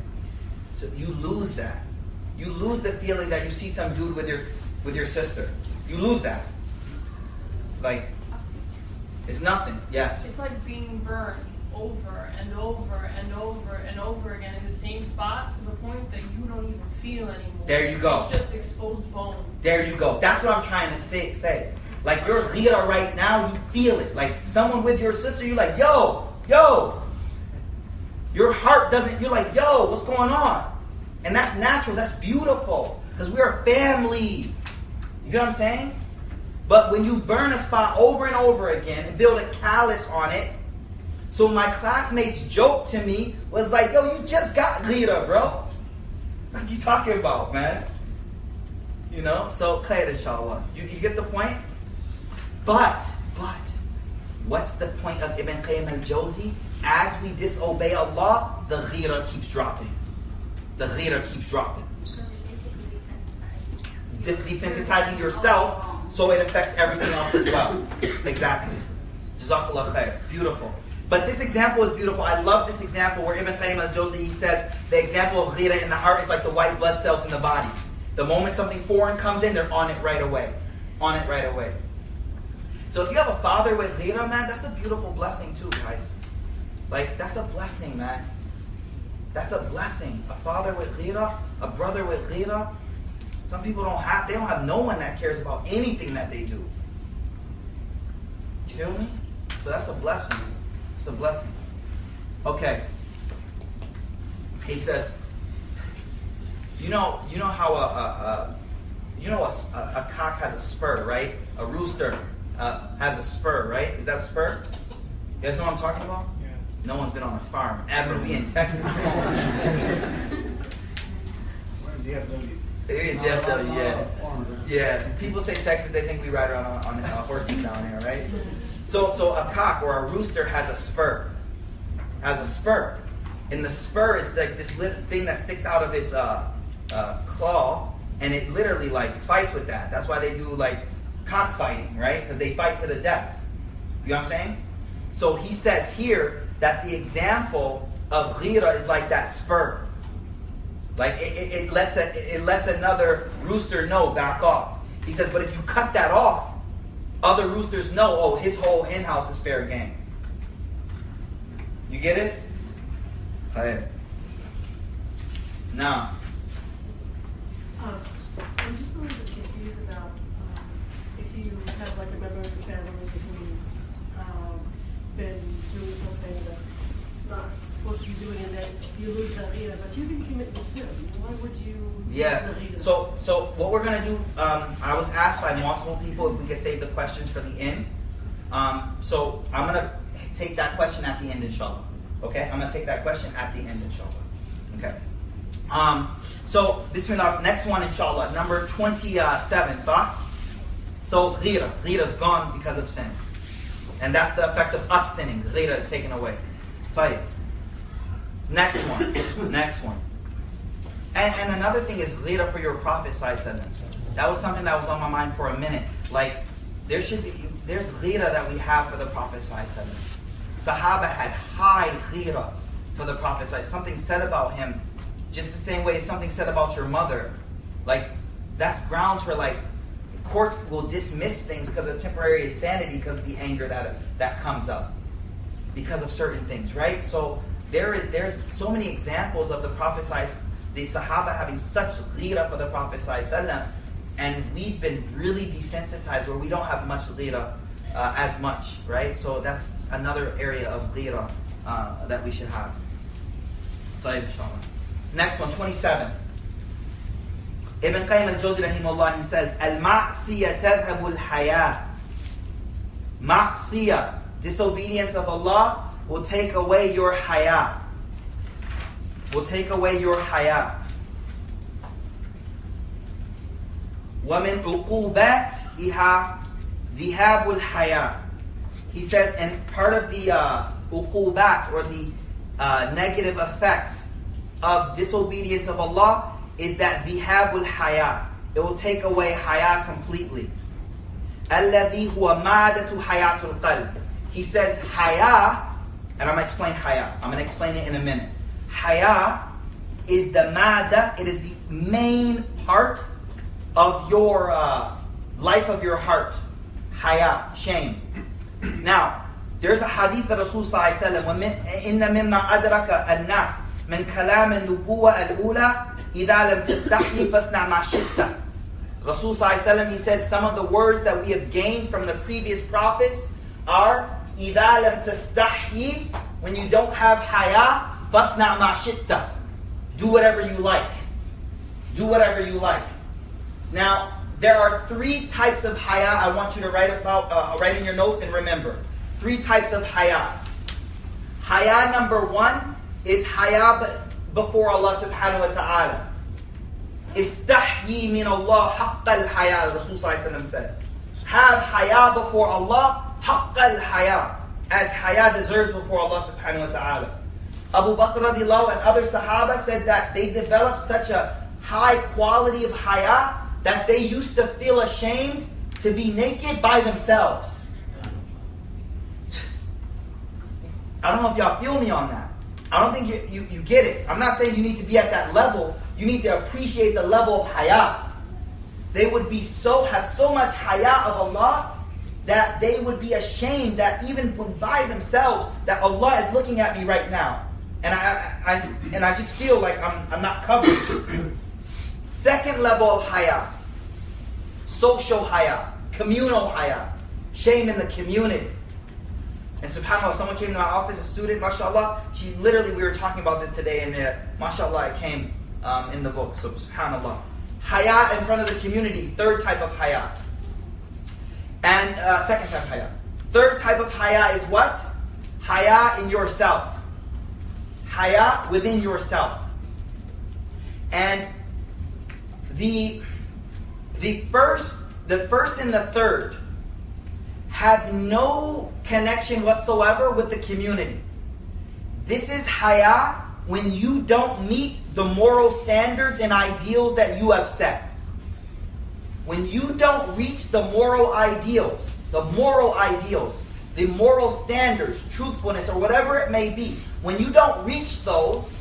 So you lose that. You lose the feeling that you see some dude with your sister. You lose that. Like, it's nothing. Yes. It's like being burned over and over and over and over again in the same spot to the point that you don't even feel anymore. There you go. It's just exposed bone. There you go. That's what I'm trying to say. Like your ghira right now, you feel it. Like someone with your sister, you're like, yo. Your heart doesn't, you're like, yo, what's going on? And that's natural, that's beautiful. Because we're a family. You get what I'm saying? But when you burn a spot over and over again and build a callus on it, so my classmates' joke to me was like, yo, you just got ghira, bro. What you talking about, man? You know? So, khair inshallah. You get the point? But, what's the point of Ibn Qayyim al-Jawzi? As we disobey Allah, the ghira keeps dropping. The ghira keeps dropping. Desensitizing yourself, so it affects everything else as well. Exactly. Jazakallah khair. Beautiful. But this example is beautiful. I love this example where Ibn Qayyim al-Jawzi, he says, the example of ghira in the heart is like the white blood cells in the body. The moment something foreign comes in, they're on it right away. On it right away. So if you have a father with ghira, man, that's a beautiful blessing too, guys. Like, that's a blessing, man. That's a blessing. A father with ghira, a brother with ghira. Some people don't have no one that cares about anything that they do. You feel me? So that's a blessing. It's a blessing. Okay. He says, you know how a cock has a spur, right? A rooster has a spur, right? Is that a spur? You guys know what I'm talking about? Yeah. No one's been on a farm ever. We in Texas. Where's the FW? We in DFW, yeah. Yeah. People say Texas, they think we ride around on horses down here, right? So a cock or a rooster has a spur. Has a spur. And the spur is like this little thing that sticks out of its claw, and it literally like fights with that. That's why they do like cockfighting, right? Because they fight to the death. You know what I'm saying? So he says here that the example of ghira is like that spur. Like it lets another rooster know, back off. He says, but if you cut that off, other roosters know, oh, his whole hen house is fair game. You get it? Now, I'm just a little bit confused about if you have like a member of the family who's been doing something that's not supposed to be doing, and then you lose that ghira, but you didn't commit the sin. Why would you lose yeah. the ghira? So what we're gonna do? I was asked by multiple people if we could save the questions for the end. So I'm gonna take that question at the end, inshallah. Okay, I'm gonna take that question at the end, inshallah. Okay. So bismillah. Next one, inshallah. Number 27. So ghira is gone because of sins, and that's the effect of us sinning. Ghira is taken away. Tayyib. Next one. And another thing is ghira for your Prophet sallallahu alaihi wasallam. That was something that was on my mind for a minute. Like there's ghira that we have for the Prophet sallallahu alaihi wasallam. Sahaba had high ghira for the Prophet. Something said about him, just the same way as something said about your mother. Like, that's grounds for, like, courts will dismiss things because of temporary insanity, because of the anger that comes up. Because of certain things, right? So, there's so many examples of the Prophet, the Sahaba having such ghira for the Prophet, and we've been really desensitized where we don't have much ghira as much, right? So that's another area of ghira that we should have. Next one, 27. Ibn Qayyim al-Jawzi rahimahullah, he says, Al-ma'siyah tadhabu al-haya. Ma'siyah, disobedience of Allah, will take away your haya. Will take away your haya. وَمِنْ عُقُوبَاتِهَا ذِهَابُ الْحَيَاءِ. He says, and part of the uqubat, or the negative effects of disobedience of Allah, is that ذِهَابُ الْحَيَاءِ. It will take away haya completely. الَّذِي هُوَ مَادَةُ حَيَاةُ الْقَلْبِ. He says haya, and I'm going to explain haya. I'm going to explain it in a minute. Haya is the mada, it is the main part of your life of your heart. Haya, shame. Now, there's a hadith that Rasul sallallahu alayhi wa sallam, إِنَّ مِمَّا أَدْرَكَ النَّاسِ مِنْ كَلَامِ النُّبُوَّةِ الْأُولَى إِذَا لَمْ تَسْتَحْيِ فَاصْنَعْ مَا شِئْتَ. Rasul sallallahu alayhi wa sallam, he said, some of the words that we have gained from the previous prophets are إِذَا لَمْ تَسْتَحْيِ, when you don't have haya, فَاصْنَعْ مَا شِئْتَ. Do whatever you like. Do whatever you like. Now, there are 3 types of haya I want you to write in your notes and remember. 3 types of haya. Haya number 1 is haya before Allah subhanahu wa ta'ala. Istahyi min Allah haqqa al-haya, Rasul sallallahu alayhi wa sallam said. Have haya before Allah, haqqa al-haya, as haya deserves before Allah subhanahu wa ta'ala. Abu Bakr radiallahu and other Sahaba said that they developed such a high quality of haya that they used to feel ashamed to be naked by themselves. I don't know if y'all feel me on that. I don't think you get it. I'm not saying you need to be at that level. You need to appreciate the level of haya. They would have so much haya of Allah that they would be ashamed that even when by themselves, that Allah is looking at me right now. And I just feel like I'm not covered. Second level of haya. Social haya. Communal haya. Shame in the community. And subhanAllah, someone came to my office, a student, mashallah. She literally, we were talking about this today, and mashallah, it came in the book. So subhanAllah. Haya in front of the community, third type of haya. And second type of haya. Third type of haya is what? Haya in yourself. Haya within yourself. And the first and the third have no connection whatsoever with the community. This is haya when you don't meet the moral standards and ideals that you have set. When you don't reach the moral ideals, the moral standards, truthfulness, or whatever it may be, when you don't reach those,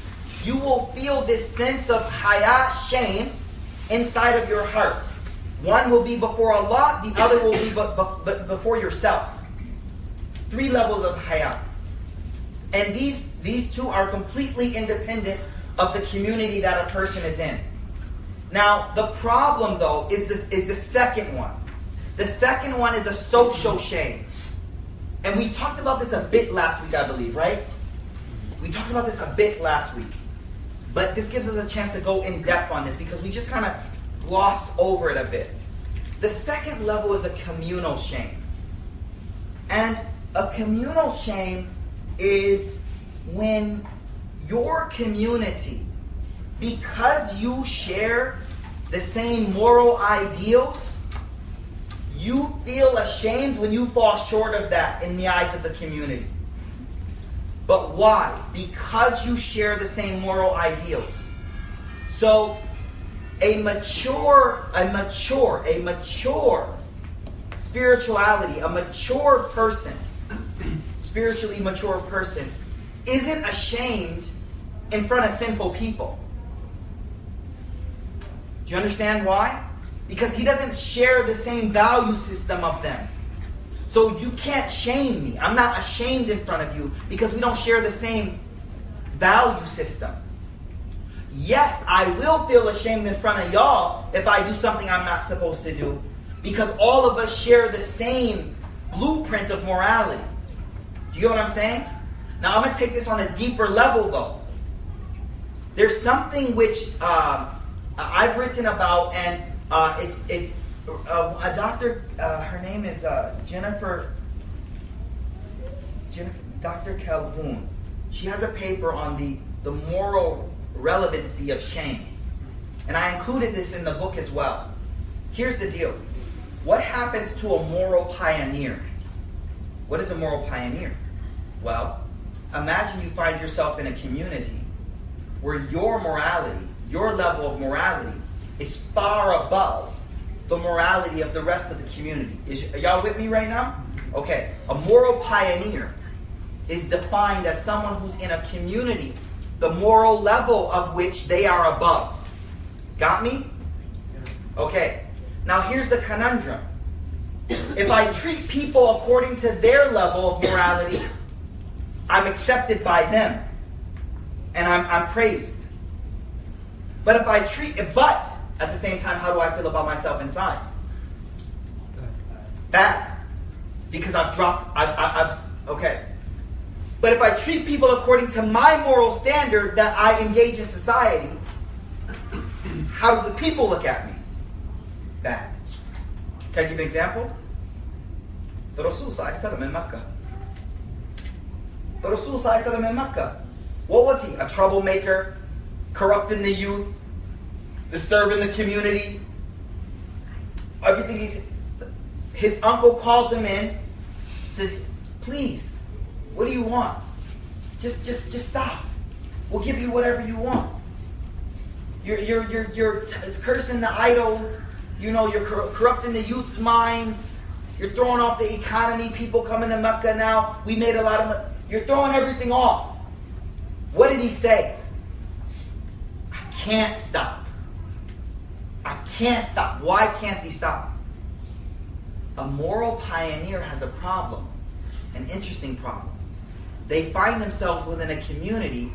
you will feel this sense of haya, shame, inside of your heart. One will be before Allah, the other will be before yourself. 3 levels of haya. And these two are completely independent of the community that a person is in. Now, the problem though is the second one. The second one is a social shame. And we talked about this a bit last week, I believe, right? We talked about this a bit last week. But this gives us a chance to go in depth on this because we just kind of glossed over it a bit. The second level is a communal shame. And a communal shame is when your community, because you share the same moral ideals, you feel ashamed when you fall short of that in the eyes of the community. But why? Because you share the same moral ideals. So a mature spirituality, a mature person, spiritually mature person, isn't ashamed in front of sinful people. Do you understand why? Because he doesn't share the same value system of them. So you can't shame me. I'm not ashamed in front of you because we don't share the same value system. Yes, I will feel ashamed in front of y'all if I do something I'm not supposed to do, because all of us share the same blueprint of morality. Do you get what I'm saying? Now I'm going to take this on a deeper level though. There's something which I've written about, and it's a doctor, her name is Jennifer, Dr. Calhoun. She has a paper on the moral relevancy of shame. And I included this in the book as well. Here's the deal. What happens to a moral pioneer? What is a moral pioneer? Well, imagine you find yourself in a community where your morality, your level of morality, is far above the morality of the rest of the community. Are y'all with me right now? Okay. A moral pioneer is defined as someone who's in a community, the moral level of which they are above. Got me? Okay. Now here's the conundrum. If I treat people according to their level of morality, I'm accepted by them. And I'm praised. But if I at the same time, how do I feel about myself inside? Bad. Because okay. But if I treat people according to my moral standard that I engage in society, how do the people look at me? Bad. Can I give an example? The Rasul ﷺ in Mecca. The Rasul ﷺ in Mecca. What was he? A troublemaker, corrupting the youth, disturbing the community. Everything his uncle calls him in, says, "Please, what do you want? Just stop. We'll give you whatever you want. It's cursing the idols. You know, you're corrupting the youth's minds. You're throwing off the economy. People coming to Mecca now. We made a lot of money. You're throwing everything off." What did he say? "I can't stop. I can't stop." Why can't he stop? a moral pioneer has a problem, an interesting problem. They find themselves within a community,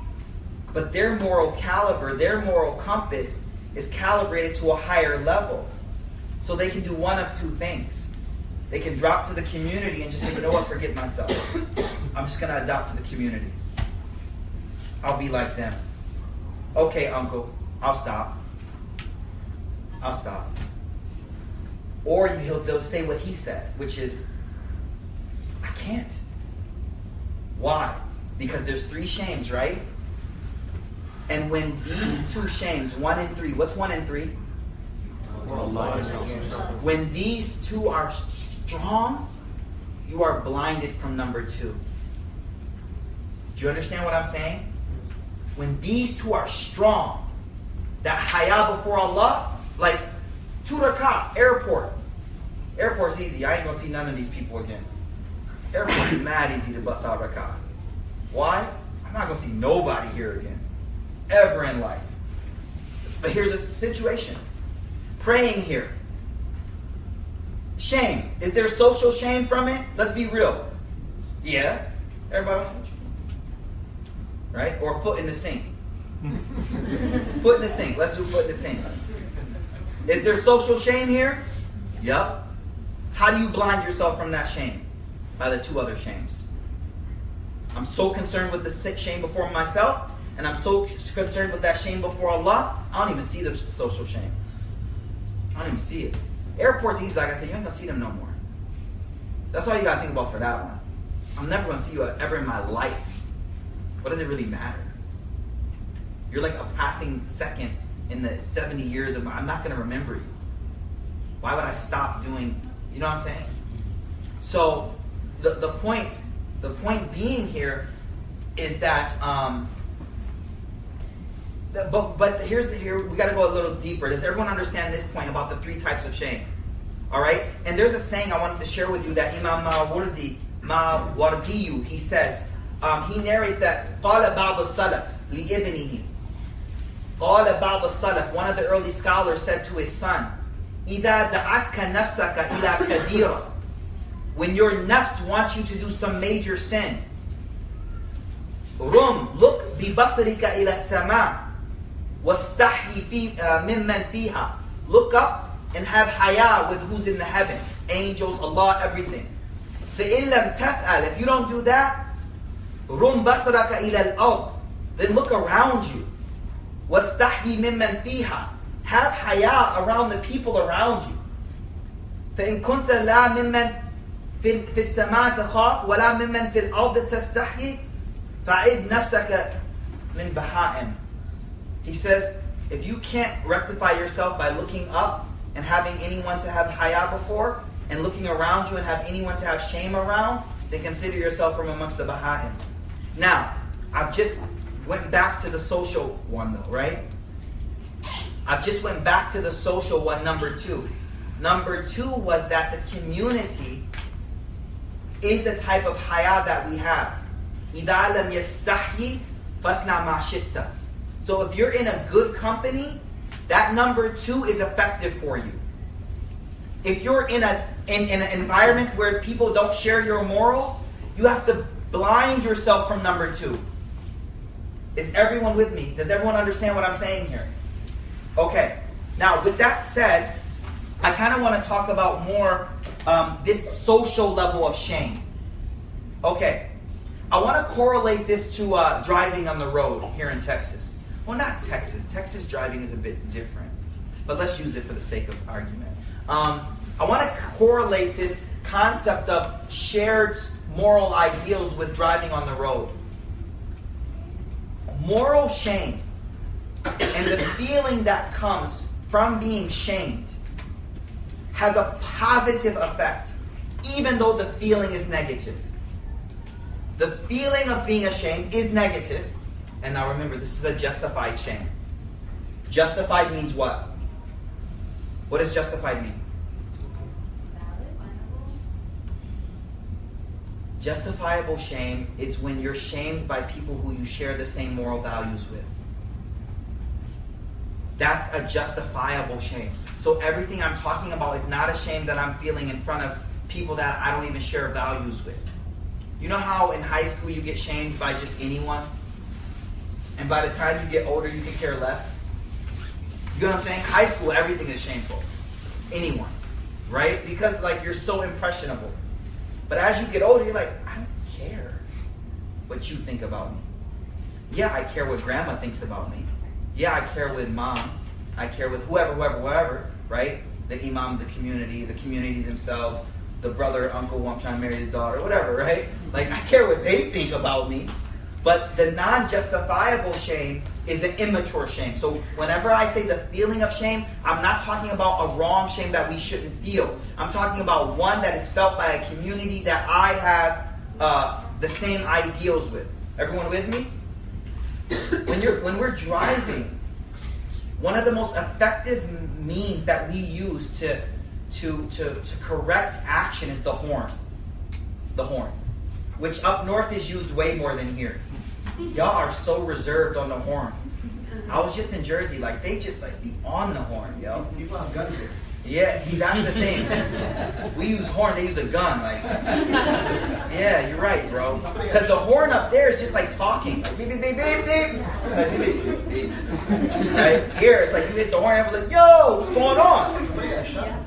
but their moral caliber, their moral compass is calibrated to a higher level. So they can do one of two things. They can drop to the community and just say, you know what, forget myself. I'm just going to adopt to the community. I'll be like them. Okay, uncle, I'll stop. I'll stop. Or they'll say what he said, which is, I can't. Why? Because there's 3 shames, right? And when these 2 shames, 1 and 3, what's 1 and 3? When these 2 are strong, you are blinded from number 2. Do you understand what I'm saying? When these 2 are strong, that haya before Allah, like 2 rak'ah, airport. Airport's easy. I ain't gonna see none of these people again. Airport's mad easy to bust out rak'ah. Why? I'm not gonna see nobody here again. Ever in life. But here's the situation. Praying here. Shame. Is there social shame from it? Let's be real. Yeah. Everybody. Right? Or foot in the sink. Foot in the sink. Let's do foot in the sink. Is there social shame here? Yup. How do you blind yourself from that shame? By the 2 other shames. I'm so concerned with the shame before myself, and I'm so concerned with that shame before Allah, I don't even see the social shame. I don't even see it. Airport's easy, like I said, you ain't gonna see them no more. That's all you gotta think about for that one. I'm never gonna see you ever in my life. What does it really matter? You're like a passing second in the 70 years of I'm not gonna remember you. Why would I stop doing, you know what I'm saying? So the point being here is that but here we got to go a little deeper. Does everyone understand this point about the 3 types of shame? All right, and there's a saying I wanted to share with you that Imam Mawardiyu, he says, he narrates that قال بعض السلف لابنه قال بعض السلف, one of the early scholars said to his son, إذا دعتك نفسك إلى كبيرة, when your nafs wants you to do some major sin, look ببصرك إلى السماء واستحي ممن فيها, look up and have haya with who's in the heavens, angels, Allah, everything. فإن لم تفعل, if you don't do that, بصرك إلى الأرض, then look around you. واستحي ممن فيها, have haya around the people around you. فإن كنت لا ممن في السماء تخاف ولا ممن في الأرض تستحي فعد نفسك من بهائم. He says, if you can't rectify yourself by looking up and having anyone to have haya before, and looking around you and have anyone to have shame around, then consider yourself from amongst the Baha'im. Now, I've just went back to the social one though, right? I've just went back to the social one, number 2. Number 2 was that the community is the type of haya that we have. إِذَا لَمْ يَسْتَحْيِ فَاسْنَعْ مَا شِئْتَ. So if you're in a good company, that number 2 is effective for you. If you're in an environment where people don't share your morals, you have to blind yourself from number 2. Is everyone with me? Does everyone understand what I'm saying here? Okay. Now, with that said, I kind of want to talk about more this social level of shame. Okay. I want to correlate this to driving on the road here in Texas. Well, not Texas. Texas driving is a bit different. But let's use it for the sake of argument. I want to correlate this concept of shared moral ideals with driving on the road. Moral shame and the feeling that comes from being shamed has a positive effect, even though the feeling is negative. The feeling of being ashamed is negative. And now remember, this is a justified shame. Justified means what? What does justified mean? Justifiable shame is when you're shamed by people who you share the same moral values with. That's a justifiable shame. So everything I'm talking about is not a shame that I'm feeling in front of people that I don't even share values with. You know how in high school you get shamed by just anyone? And by the time you get older, you can care less? You know what I'm saying? High school, everything is shameful. Anyone. Right? Because like you're so impressionable. But as you get older, you're like, I don't care what you think about me. Yeah, I care what grandma thinks about me. Yeah, I care with mom. I care with whoever, right? The imam, the community themselves, the brother, uncle who I'm trying to marry his daughter, whatever, right? Like, I care what they think about me. But the non-justifiable shame is an immature shame. So whenever I say the feeling of shame, I'm not talking about a wrong shame that we shouldn't feel. I'm talking about one that is felt by a community that I have the same ideals with. Everyone with me? When we're driving, one of the most effective means that we use to correct action is the horn. The horn. Which up north is used way more than here. Y'all are so reserved on the horn. I was just in Jersey, like they just like be on the horn, yo. People have guns here. Yeah, see that's the thing. We use horn, they use a gun, like. Yeah, you're right, bro. Because the horn up there is just like talking, like beep beep beep beep beep. Like, beep, beep, beep. Right here, it's like you hit the horn, and we're like, yo, what's going on?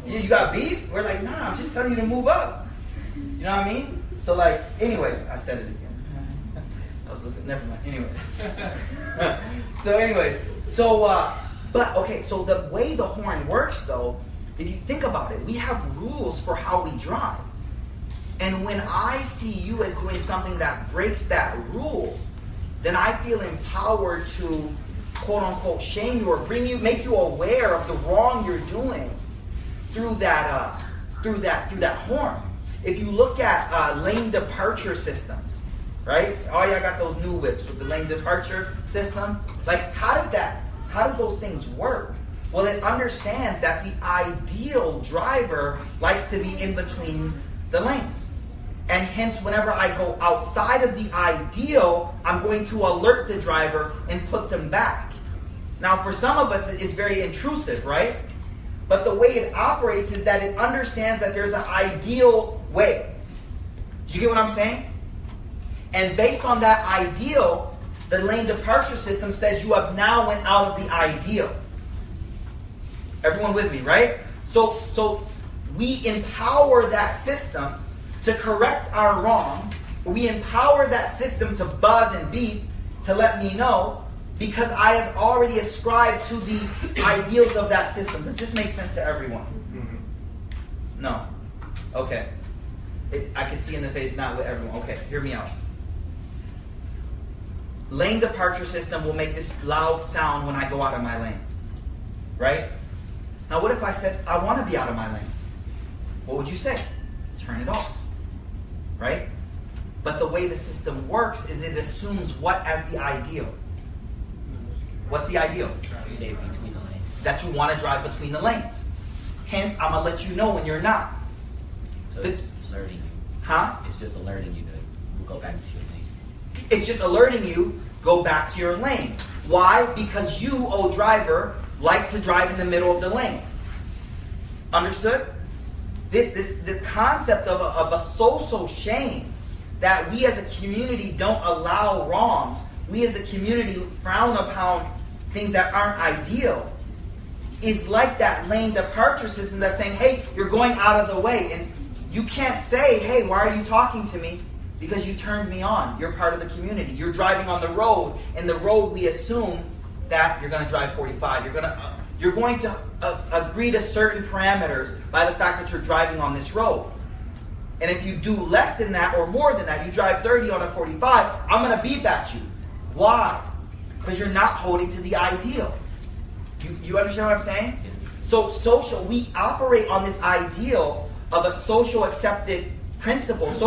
You got beef? We're like, nah, I'm just telling you to move up. You know what I mean? So like, anyways, I said it again. I was listening. Never mind. Anyways. But okay. So the way the horn works, though, if you think about it, we have rules for how we drive. And when I see you as doing something that breaks that rule, then I feel empowered to, quote unquote, shame you or make you aware of the wrong you're doing through that horn. If you look at lane departure systems, right? Oh, y'all got those new whips with the lane departure system. Like, how do those things work? Well, it understands that the ideal driver likes to be in between the lanes. And hence, whenever I go outside of the ideal, I'm going to alert the driver and put them back. Now, for some of us, it's very intrusive, right? But the way it operates is that it understands that there's an ideal way. Do you get what I'm saying? And based on that ideal, the lane departure system says you have now went out of the ideal. Everyone with me, right? So we empower that system to correct our wrong. We empower that system to buzz and beep to let me know, because I have already ascribed to the ideals of that system. Does this make sense to everyone? Mm-hmm. No. Okay. I can see in the face, not with everyone. Okay, hear me out. Lane departure system will make this loud sound when I go out of my lane. Right? Now what if I said, I want to be out of my lane? What would you say? Turn it off. Right? But the way the system works is it assumes what as the ideal? What's the ideal? Stay between the lanes. That you want to drive between the lanes. Hence, I'm going to let you know when you're not. So it's just alerting you. Huh? It's just alerting you to go back to your lane. It's just alerting you, go back to your lane. Why? Because you, oh driver, like to drive in the middle of the lane. Understood? The concept of a social shame, that we as a community don't allow wrongs. We as a community frown upon things that aren't ideal, is like that lane departure system that's saying, hey, you're going out of the way. And you can't say, hey, why are you talking to me? Because you turned me on. You're part of the community. You're driving on the road. And the road, we assume that you're going to drive 45. You're going to agree to certain parameters by the fact that you're driving on this road. And if you do less than that or more than that, you drive 30 on a 45, I'm going to beep at you. Why? Because you're not holding to the ideal. You understand what I'm saying? So we operate on this ideal of a socially accepted principles,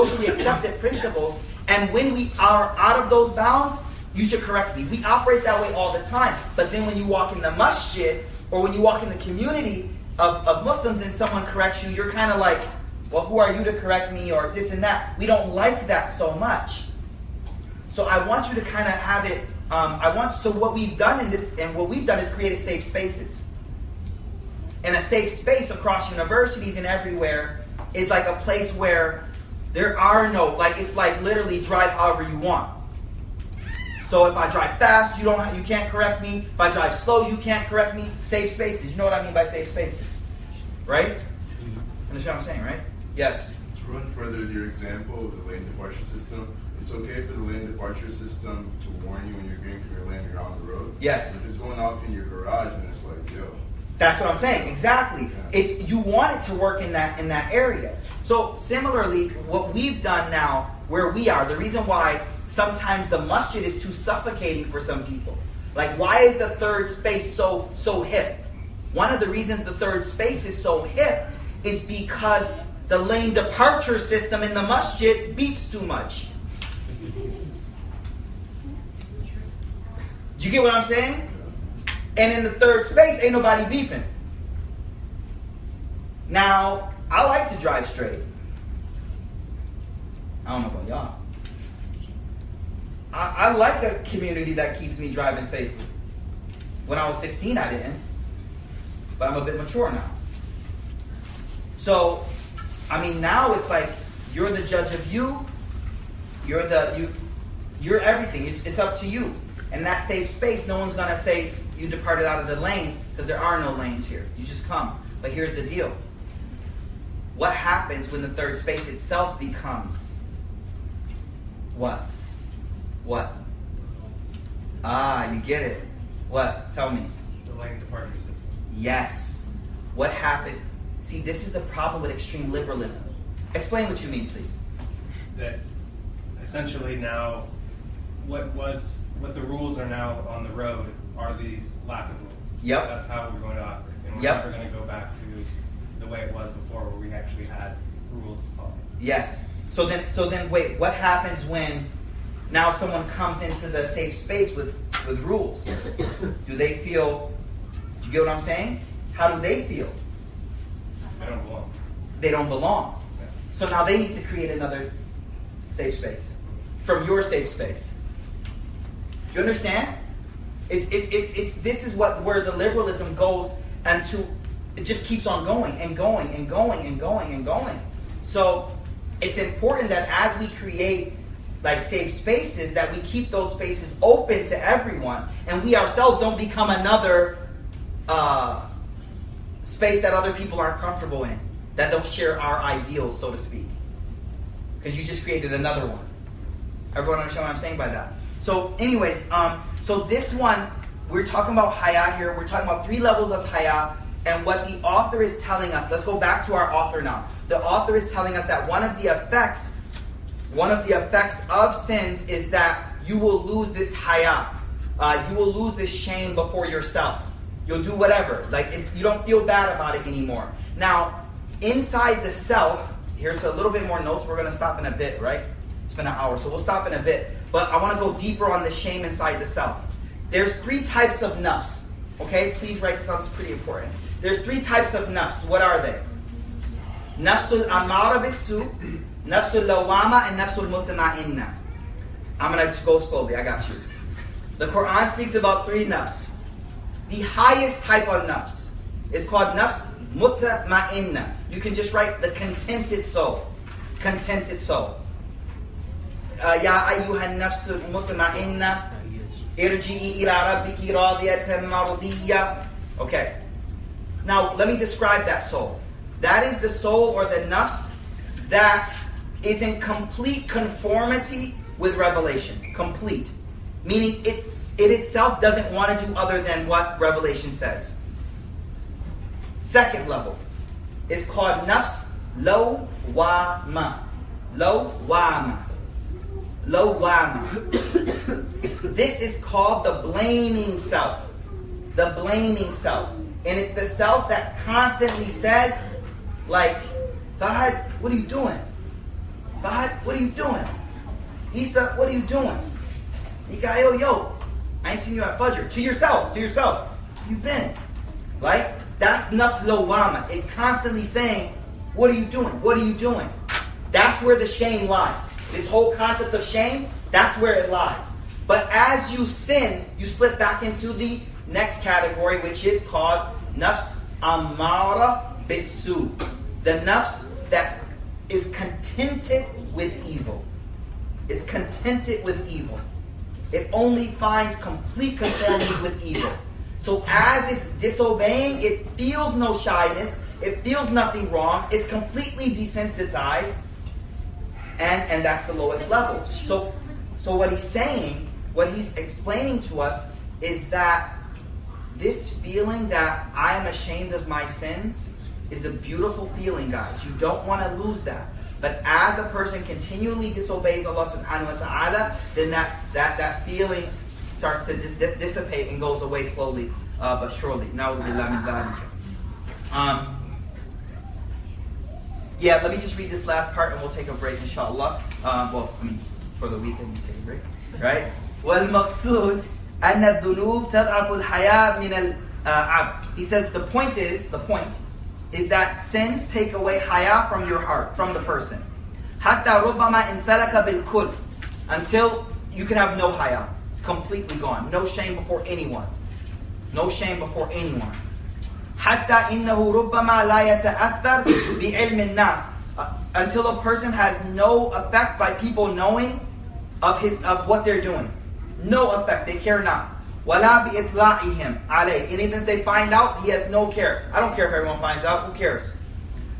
and when we are out of those bounds, you should correct me. We operate that way all the time. But then when you walk in the masjid, or when you walk in the community of Muslims and someone corrects you, you're kind of like, well, who are you to correct me, or this and that. We don't like that so much. So I want you to kind of have it, so what we've done is created safe spaces. And a safe space across universities and everywhere is like a place where there are no, like it's like literally drive however you want. So if I drive fast, you can't correct me. If I drive slow, you can't correct me. Safe spaces. You know what I mean by safe spaces, right? Understand what I'm saying, right? Yes. To run further with your example of the lane departure system, it's okay for the lane departure system to warn you when you're getting from your lane, you're on the road. Yes. But if it's going off in your garage, and it's like, yo. That's what I'm saying. Exactly. Yeah. It's you want it to work in that area. So similarly, what we've done now, where we are, the reason why sometimes the masjid is too suffocating for some people. Like, why is the third space so hip? One of the reasons the third space is so hip is because the lane departure system in the masjid beeps too much. Do you get what I'm saying? And in the third space, ain't nobody beeping. Now, I like to drive straight. I don't know about y'all. I like a community that keeps me driving safely. When I was 16, I didn't. But I'm a bit mature now. So, I mean, now it's like, you're the judge of you. You're everything. It's up to you. And that safe space, no one's going to say you departed out of the lane, because there are no lanes here. You just come. But here's the deal. What happens when the third space itself becomes what? What? Ah, you get it. What? Tell me. The lane departure system. Yes. What happened? See, this is the problem with extreme liberalism. Explain what you mean, please. That essentially now, what the rules are now on the road are these lack of rules. Yep. That's how we're going to operate. And we're Yep. never going to go back to the way it was before, where we actually had rules to follow. Yes. So then wait, what happens when now someone comes into the safe space with rules? Do they feel, do you get what I'm saying? How do they feel? They don't belong. They don't belong. Yeah. So now they need to create another safe space from your safe space. Do you understand? It's this is where the liberalism goes, and it just keeps on going and going and going and going and going. So it's important that as we create like safe spaces, that we keep those spaces open to everyone, and we ourselves don't become another space that other people aren't comfortable in, that don't share our ideals, so to speak. Because you just created another one. Everyone understand what I'm saying by that? So anyways, so this one, we're talking about haya here. We're talking about 3 levels of haya, and what the author is telling us. Let's go back to our author now. The author is telling us that one of the effects of sins is that you will lose this haya. You will lose this shame before yourself. You'll do whatever. You don't feel bad about it anymore. Now, inside the self, here's a little bit more notes. We're going to stop in a bit, right? It's been an hour, so we'll stop in a bit. But I want to go deeper on the shame inside the self. There's 3 types of nafs. Okay? Please write this down. It's pretty important. There's 3 types of nafs. What are they? Nafsul amara bisu, nafsul lawama, and nafsul mutma'inna. I'm going to go slowly. I got you. The Quran speaks about 3 nafs. The highest type of nafs is called nafs mutma'inna. You can just write the contented soul. Contented soul. Ya ayyuhan nafsul mutma'inna, irji'i ila rabbiki radiyatan mardiyya. Okay. Now, let me describe that soul. That is the soul, or the nafs, that is in complete conformity with revelation. Complete. Meaning it itself doesn't want to do other than what revelation says. Second level is called nafs lawama. Lawama. Lawama. This is called the blaming self. The blaming self. And it's the self that constantly says, like, Fahad, what are you doing? Fahad, what are you doing? Isa, what are you doing? Mikael, yo, I ain't seen you at Fajr. To yourself. You've been. Like, that's nafs lawama. It constantly saying, what are you doing? What are you doing? That's where the shame lies. This whole concept of shame, that's where it lies. But as you sin, you slip back into the next category, which is called nafs amara bisu. The nafs that is contented with evil. It's contented with evil. It only finds complete conformity with evil. So as it's disobeying, it feels no shyness. It feels nothing wrong. It's completely desensitized. And that's the lowest level. So what he's saying, what he's explaining to us is that this feeling that I am ashamed of my sins is a beautiful feeling, guys. You don't want to lose that. But as a person continually disobeys Allah subhanahu wa ta'ala, then that feeling starts to dissipate and goes away slowly but surely. Yeah, let me just read this last part and we'll take a break, inshallah. For the weekend, we take a break. Right? وَالْمَقْصُودِ أَنَّ الذُّنُوبِ تَضْعَفُ الْحَيَاءَ مِنَ الْعَبْدِ. He says the point is that sins take away haya from your heart, from the person. حَتَّى رُبَّمَا إِنْسَلَكَ بِالْكُلِّ. Until you can have no haya, completely gone. No shame before anyone. No shame before anyone. حَتَّى إِنَّهُ رُبَّمَا لَا يَتَأَثَّرْ بِعِلْمِ النَّاسِ. Until a person has no effect by people knowing of what they're doing. No effect, they care not. وَلَا بِإِطْلَاعِهِمْ عَلَيْهِ. And even if they find out, he has no care. I don't care if everyone finds out, who cares?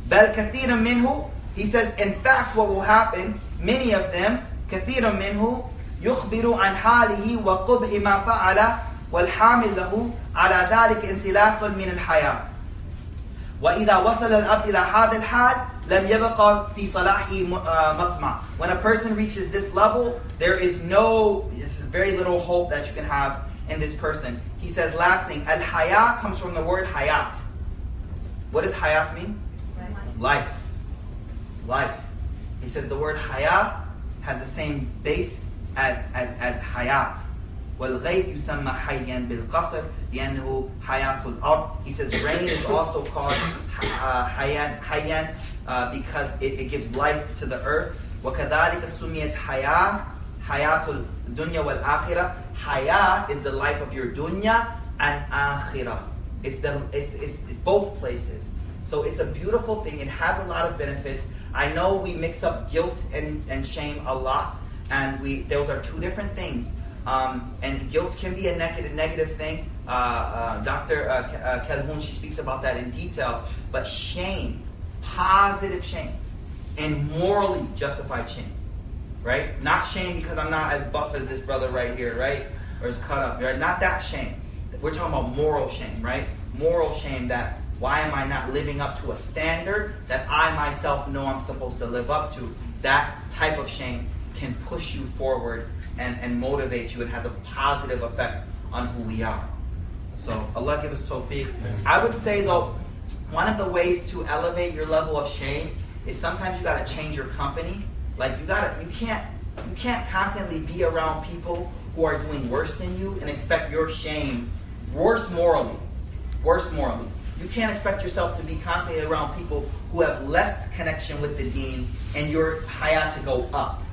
بَلْ كَثِيرًا مِنْهُ. He says, in fact, what will happen, many of them, كَثِيرًا مِنْهُ يُخْبِرُ عَنْ حَالِهِ وَقُبْحِ مَا فَعَلَ وَالْحَامِلْ لَهُ عَلَى ذَلِكَ انْسِلَاخٌ مِنَ الْحَيَاةِ. وَإِذَا وَصَلَ الْأَبْدِ إِلَى هَذَا الْحَالِ لَمْ يَبْقَى فِي صَلَاحِهِ مَطْمَعٌ. When a person reaches this level, there is very little hope that you can have in this person. He says, last thing, al-haya comes from the word hayat. What does hayat mean? Life. Life. He says the word haya has the same base as hayat. وَالْغَيْثُ يُسَمَّى حَيًّا بِالْقَصْرِ لِأَنَّهُ حَيَاةُ الْأَرْضِ. He says rain is also called hayyan because it gives life to the earth. وَكَذَلِكَ سُمِّيَتْ حَيَاةٌ حَيَاةُ الدُّنْيَا وَالْآخِرَةِ. Haya is the life of your dunya and akhirah. It's both places. So it's a beautiful thing. It has a lot of benefits. I know we mix up guilt and shame a lot, and those are two different things. And guilt can be a negative thing. Dr. Calhoun, she speaks about that in detail. But shame, positive shame, and morally justified shame, right? Not shame because I'm not as buff as this brother right here, right? Or as cut up, right? Not that shame. We're talking about moral shame, right? Moral shame that why am I not living up to a standard that I myself know I'm supposed to live up to? That type of shame can push you forward and motivate you and has a positive effect on who we are. So Allah give us tawfiq. I would say though, one of the ways to elevate your level of shame is sometimes you gotta change your company. Like you can't constantly be around people who are doing worse than you and expect your shame worse morally. You can't expect yourself to be constantly around people who have less connection with the deen and your haya to go up.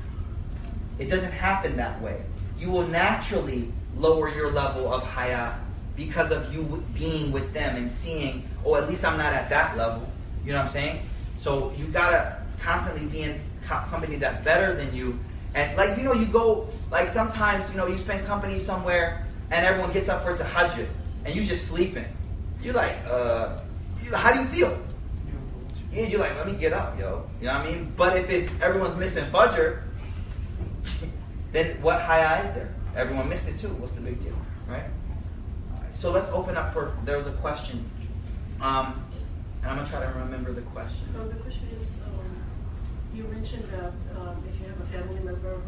It doesn't happen that way. You will naturally lower your level of haya because of you being with them and seeing, oh, at least I'm not at that level. You know what I'm saying? So you gotta constantly be in company that's better than you. And like, you go, like sometimes, you spend company somewhere and everyone gets up for tahajjud and you just sleeping. You're like, how do you feel? Yeah, you're like, let me get up, yo. You know what I mean? But if everyone's missing Fajr, then what haya is there? Everyone missed it too. What's the big deal, right? So let's open up there was a question. And I'm going to try to remember the question. So the question is, you mentioned that if you have a family member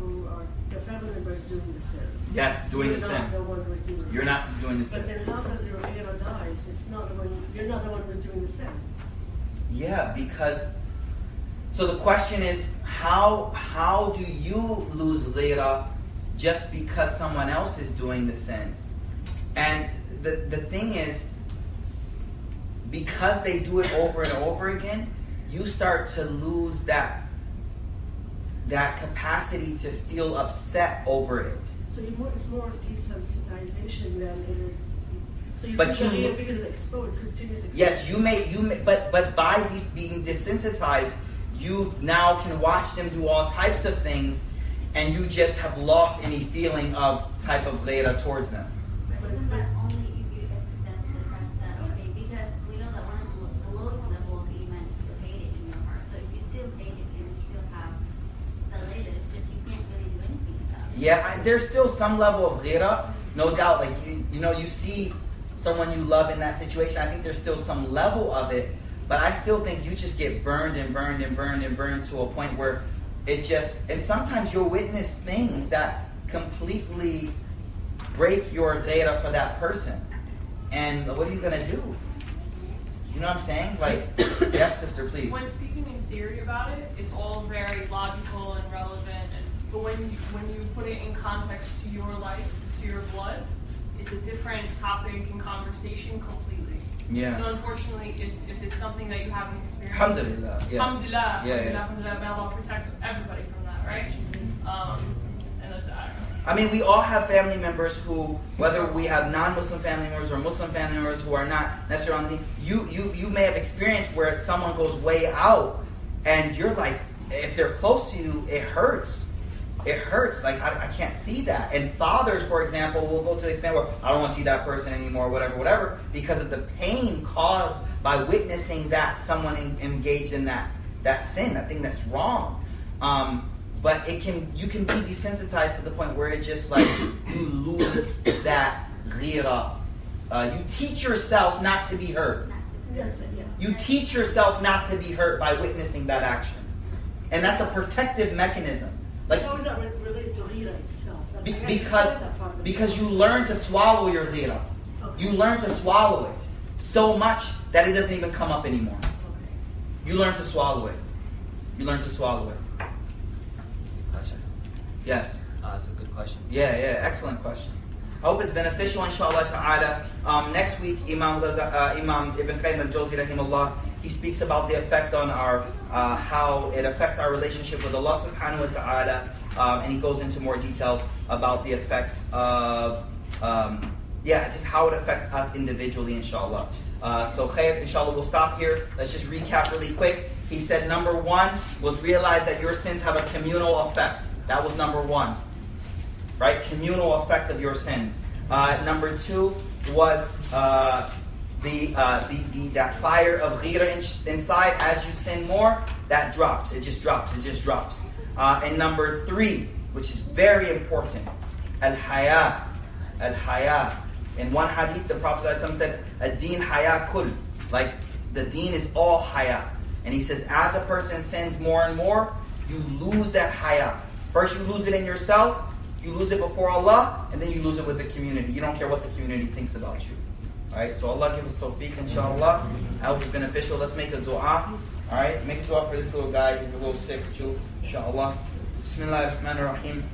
your family member is doing the sin. Yes, doing the sin. You're not the one who's doing the sin. You're not doing the sin. But then how does your Ghayra dies? You're not the one who's doing the sin. Yeah, because, so the question is, how do you lose Ghayra just because someone else is doing the sin? And the thing is, because they do it over and over again, you start to lose that capacity to feel upset over it. So it's more desensitization than it is. So you But because of continuous exposure. Yes, you may, but by being desensitized, you now can watch them do all types of things, and you just have lost any feeling of type of ghira towards them. But isn't that only if you accept the fact that, okay, because we know that one of the lowest level of iman is to hate it in your heart. So if you still hate it and you still have the ghira, it's just you can't really do anything about it. Yeah, there's still some level of ghira, no doubt. Like, you see someone you love in that situation, I think there's still some level of it, but I still think you just get burned and burned and burned and burned to a point where it just, and sometimes you'll witness things that completely break your ghira for that person. And what are you going to do? You know what I'm saying? Like, yes, sister, please. When speaking in theory about it, it's all very logical and relevant. But when you put it in context to your life, to your blood, it's a different topic and conversation completely. Yeah. So unfortunately, if it's something that you haven't experienced, Alhamdulillah. Yeah. Alhamdulillah, Yeah, alhamdulillah, may Allah protect everybody from that, right? And that's, I don't know. I mean, we all have family members who, whether we have non-Muslim family members or Muslim family members who are not necessarily, you may have experienced where someone goes way out, and you're like, if they're close to you, it hurts. It hurts. Like, I can't see that. And fathers, for example, will go to the extent where I don't want to see that person anymore, whatever, because of the pain caused by witnessing that someone engaged in that sin, that thing that's wrong. But you can be desensitized to the point where it just like you lose that ghira. You teach yourself not to be hurt. Yes, yeah. You teach yourself not to be hurt by witnessing that action. And that's a protective mechanism. Like, How is that related to ghira itself? I understand that part of it. because you learn to swallow your ghira. Okay. You learn to swallow it so much that it doesn't even come up anymore. Okay. You learn to swallow it. You learn to swallow it. Question. Yes. That's a good question. Yeah, excellent question. I hope it's beneficial, inshallah ta'ala. Next week, Imam Ibn Qayyim al-Jawzi, rahimahullah, he speaks about the effect on our, how it affects our relationship with Allah subhanahu wa ta'ala, and he goes into more detail about the effects of, just how it affects us individually, inshallah. So khair, inshallah, we'll stop here. Let's just recap really quick. He said number 1 was realize that your sins have a communal effect. That was number 1. Right? Communal effect of your sins. Number 2 was that fire of ghira inside. As you sin more, that drops. It just drops. And number 3, which is very important, al-haya. Al-haya. In one hadith, the Prophet ﷺ said, ad-din haya kul. Like, the deen is all haya. And he says, as a person sins more and more, you lose that haya. First you lose it in yourself, you lose it before Allah, and then you lose it with the community. You don't care what the community thinks about you. Alright, so Allah give us tawfiq, inshallah. I hope it's beneficial. Let's make a dua. Alright, make a dua for this little guy. He's a little sick too, inshallah. Bismillah ar-Rahman ar-Rahim.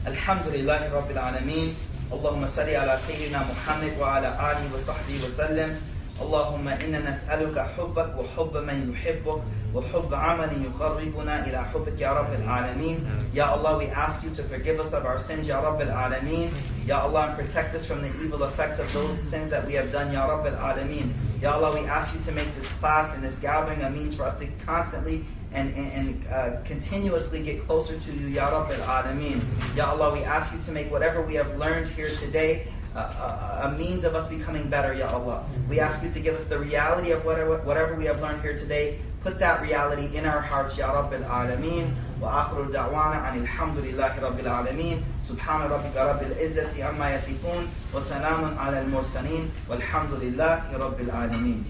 Alhamdulillahi Rabbil Alameen. Allahumma salli ala Sayyidina Muhammad wa ala alihi wa sahbihi wa sallam. اللهم إنا نسألك حبك وحب من يحبك وحب عمل يقربنا إلى حبك يا رب العالمين. Ya Allah, we ask you to forgive us of our sins, Ya Rabb al-Alameen. Ya Allah, and protect us from the evil effects of those sins that we have done, Ya Rabb al-Alameen. Ya Allah, we ask you to make this class and this gathering a means for us to constantly and continuously get closer to you, Ya Rabb al-Alameen. Ya Allah, we ask you to make whatever we have learned here today a means of us becoming better, Ya Allah. We ask you to give us the reality of whatever we have learned here today. Put that reality in our hearts, Ya Rabbil Alameen. Wa akhiru da'wana anil hamdulillahi Rabbil Alameen. Subhana rabbika rabbil izzati amma yasifun. Wa salamun ala al-mursalin. Walhamdulillahi Rabbil Alameen.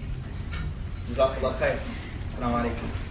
Jazakallah khair. Assalamu alaikum.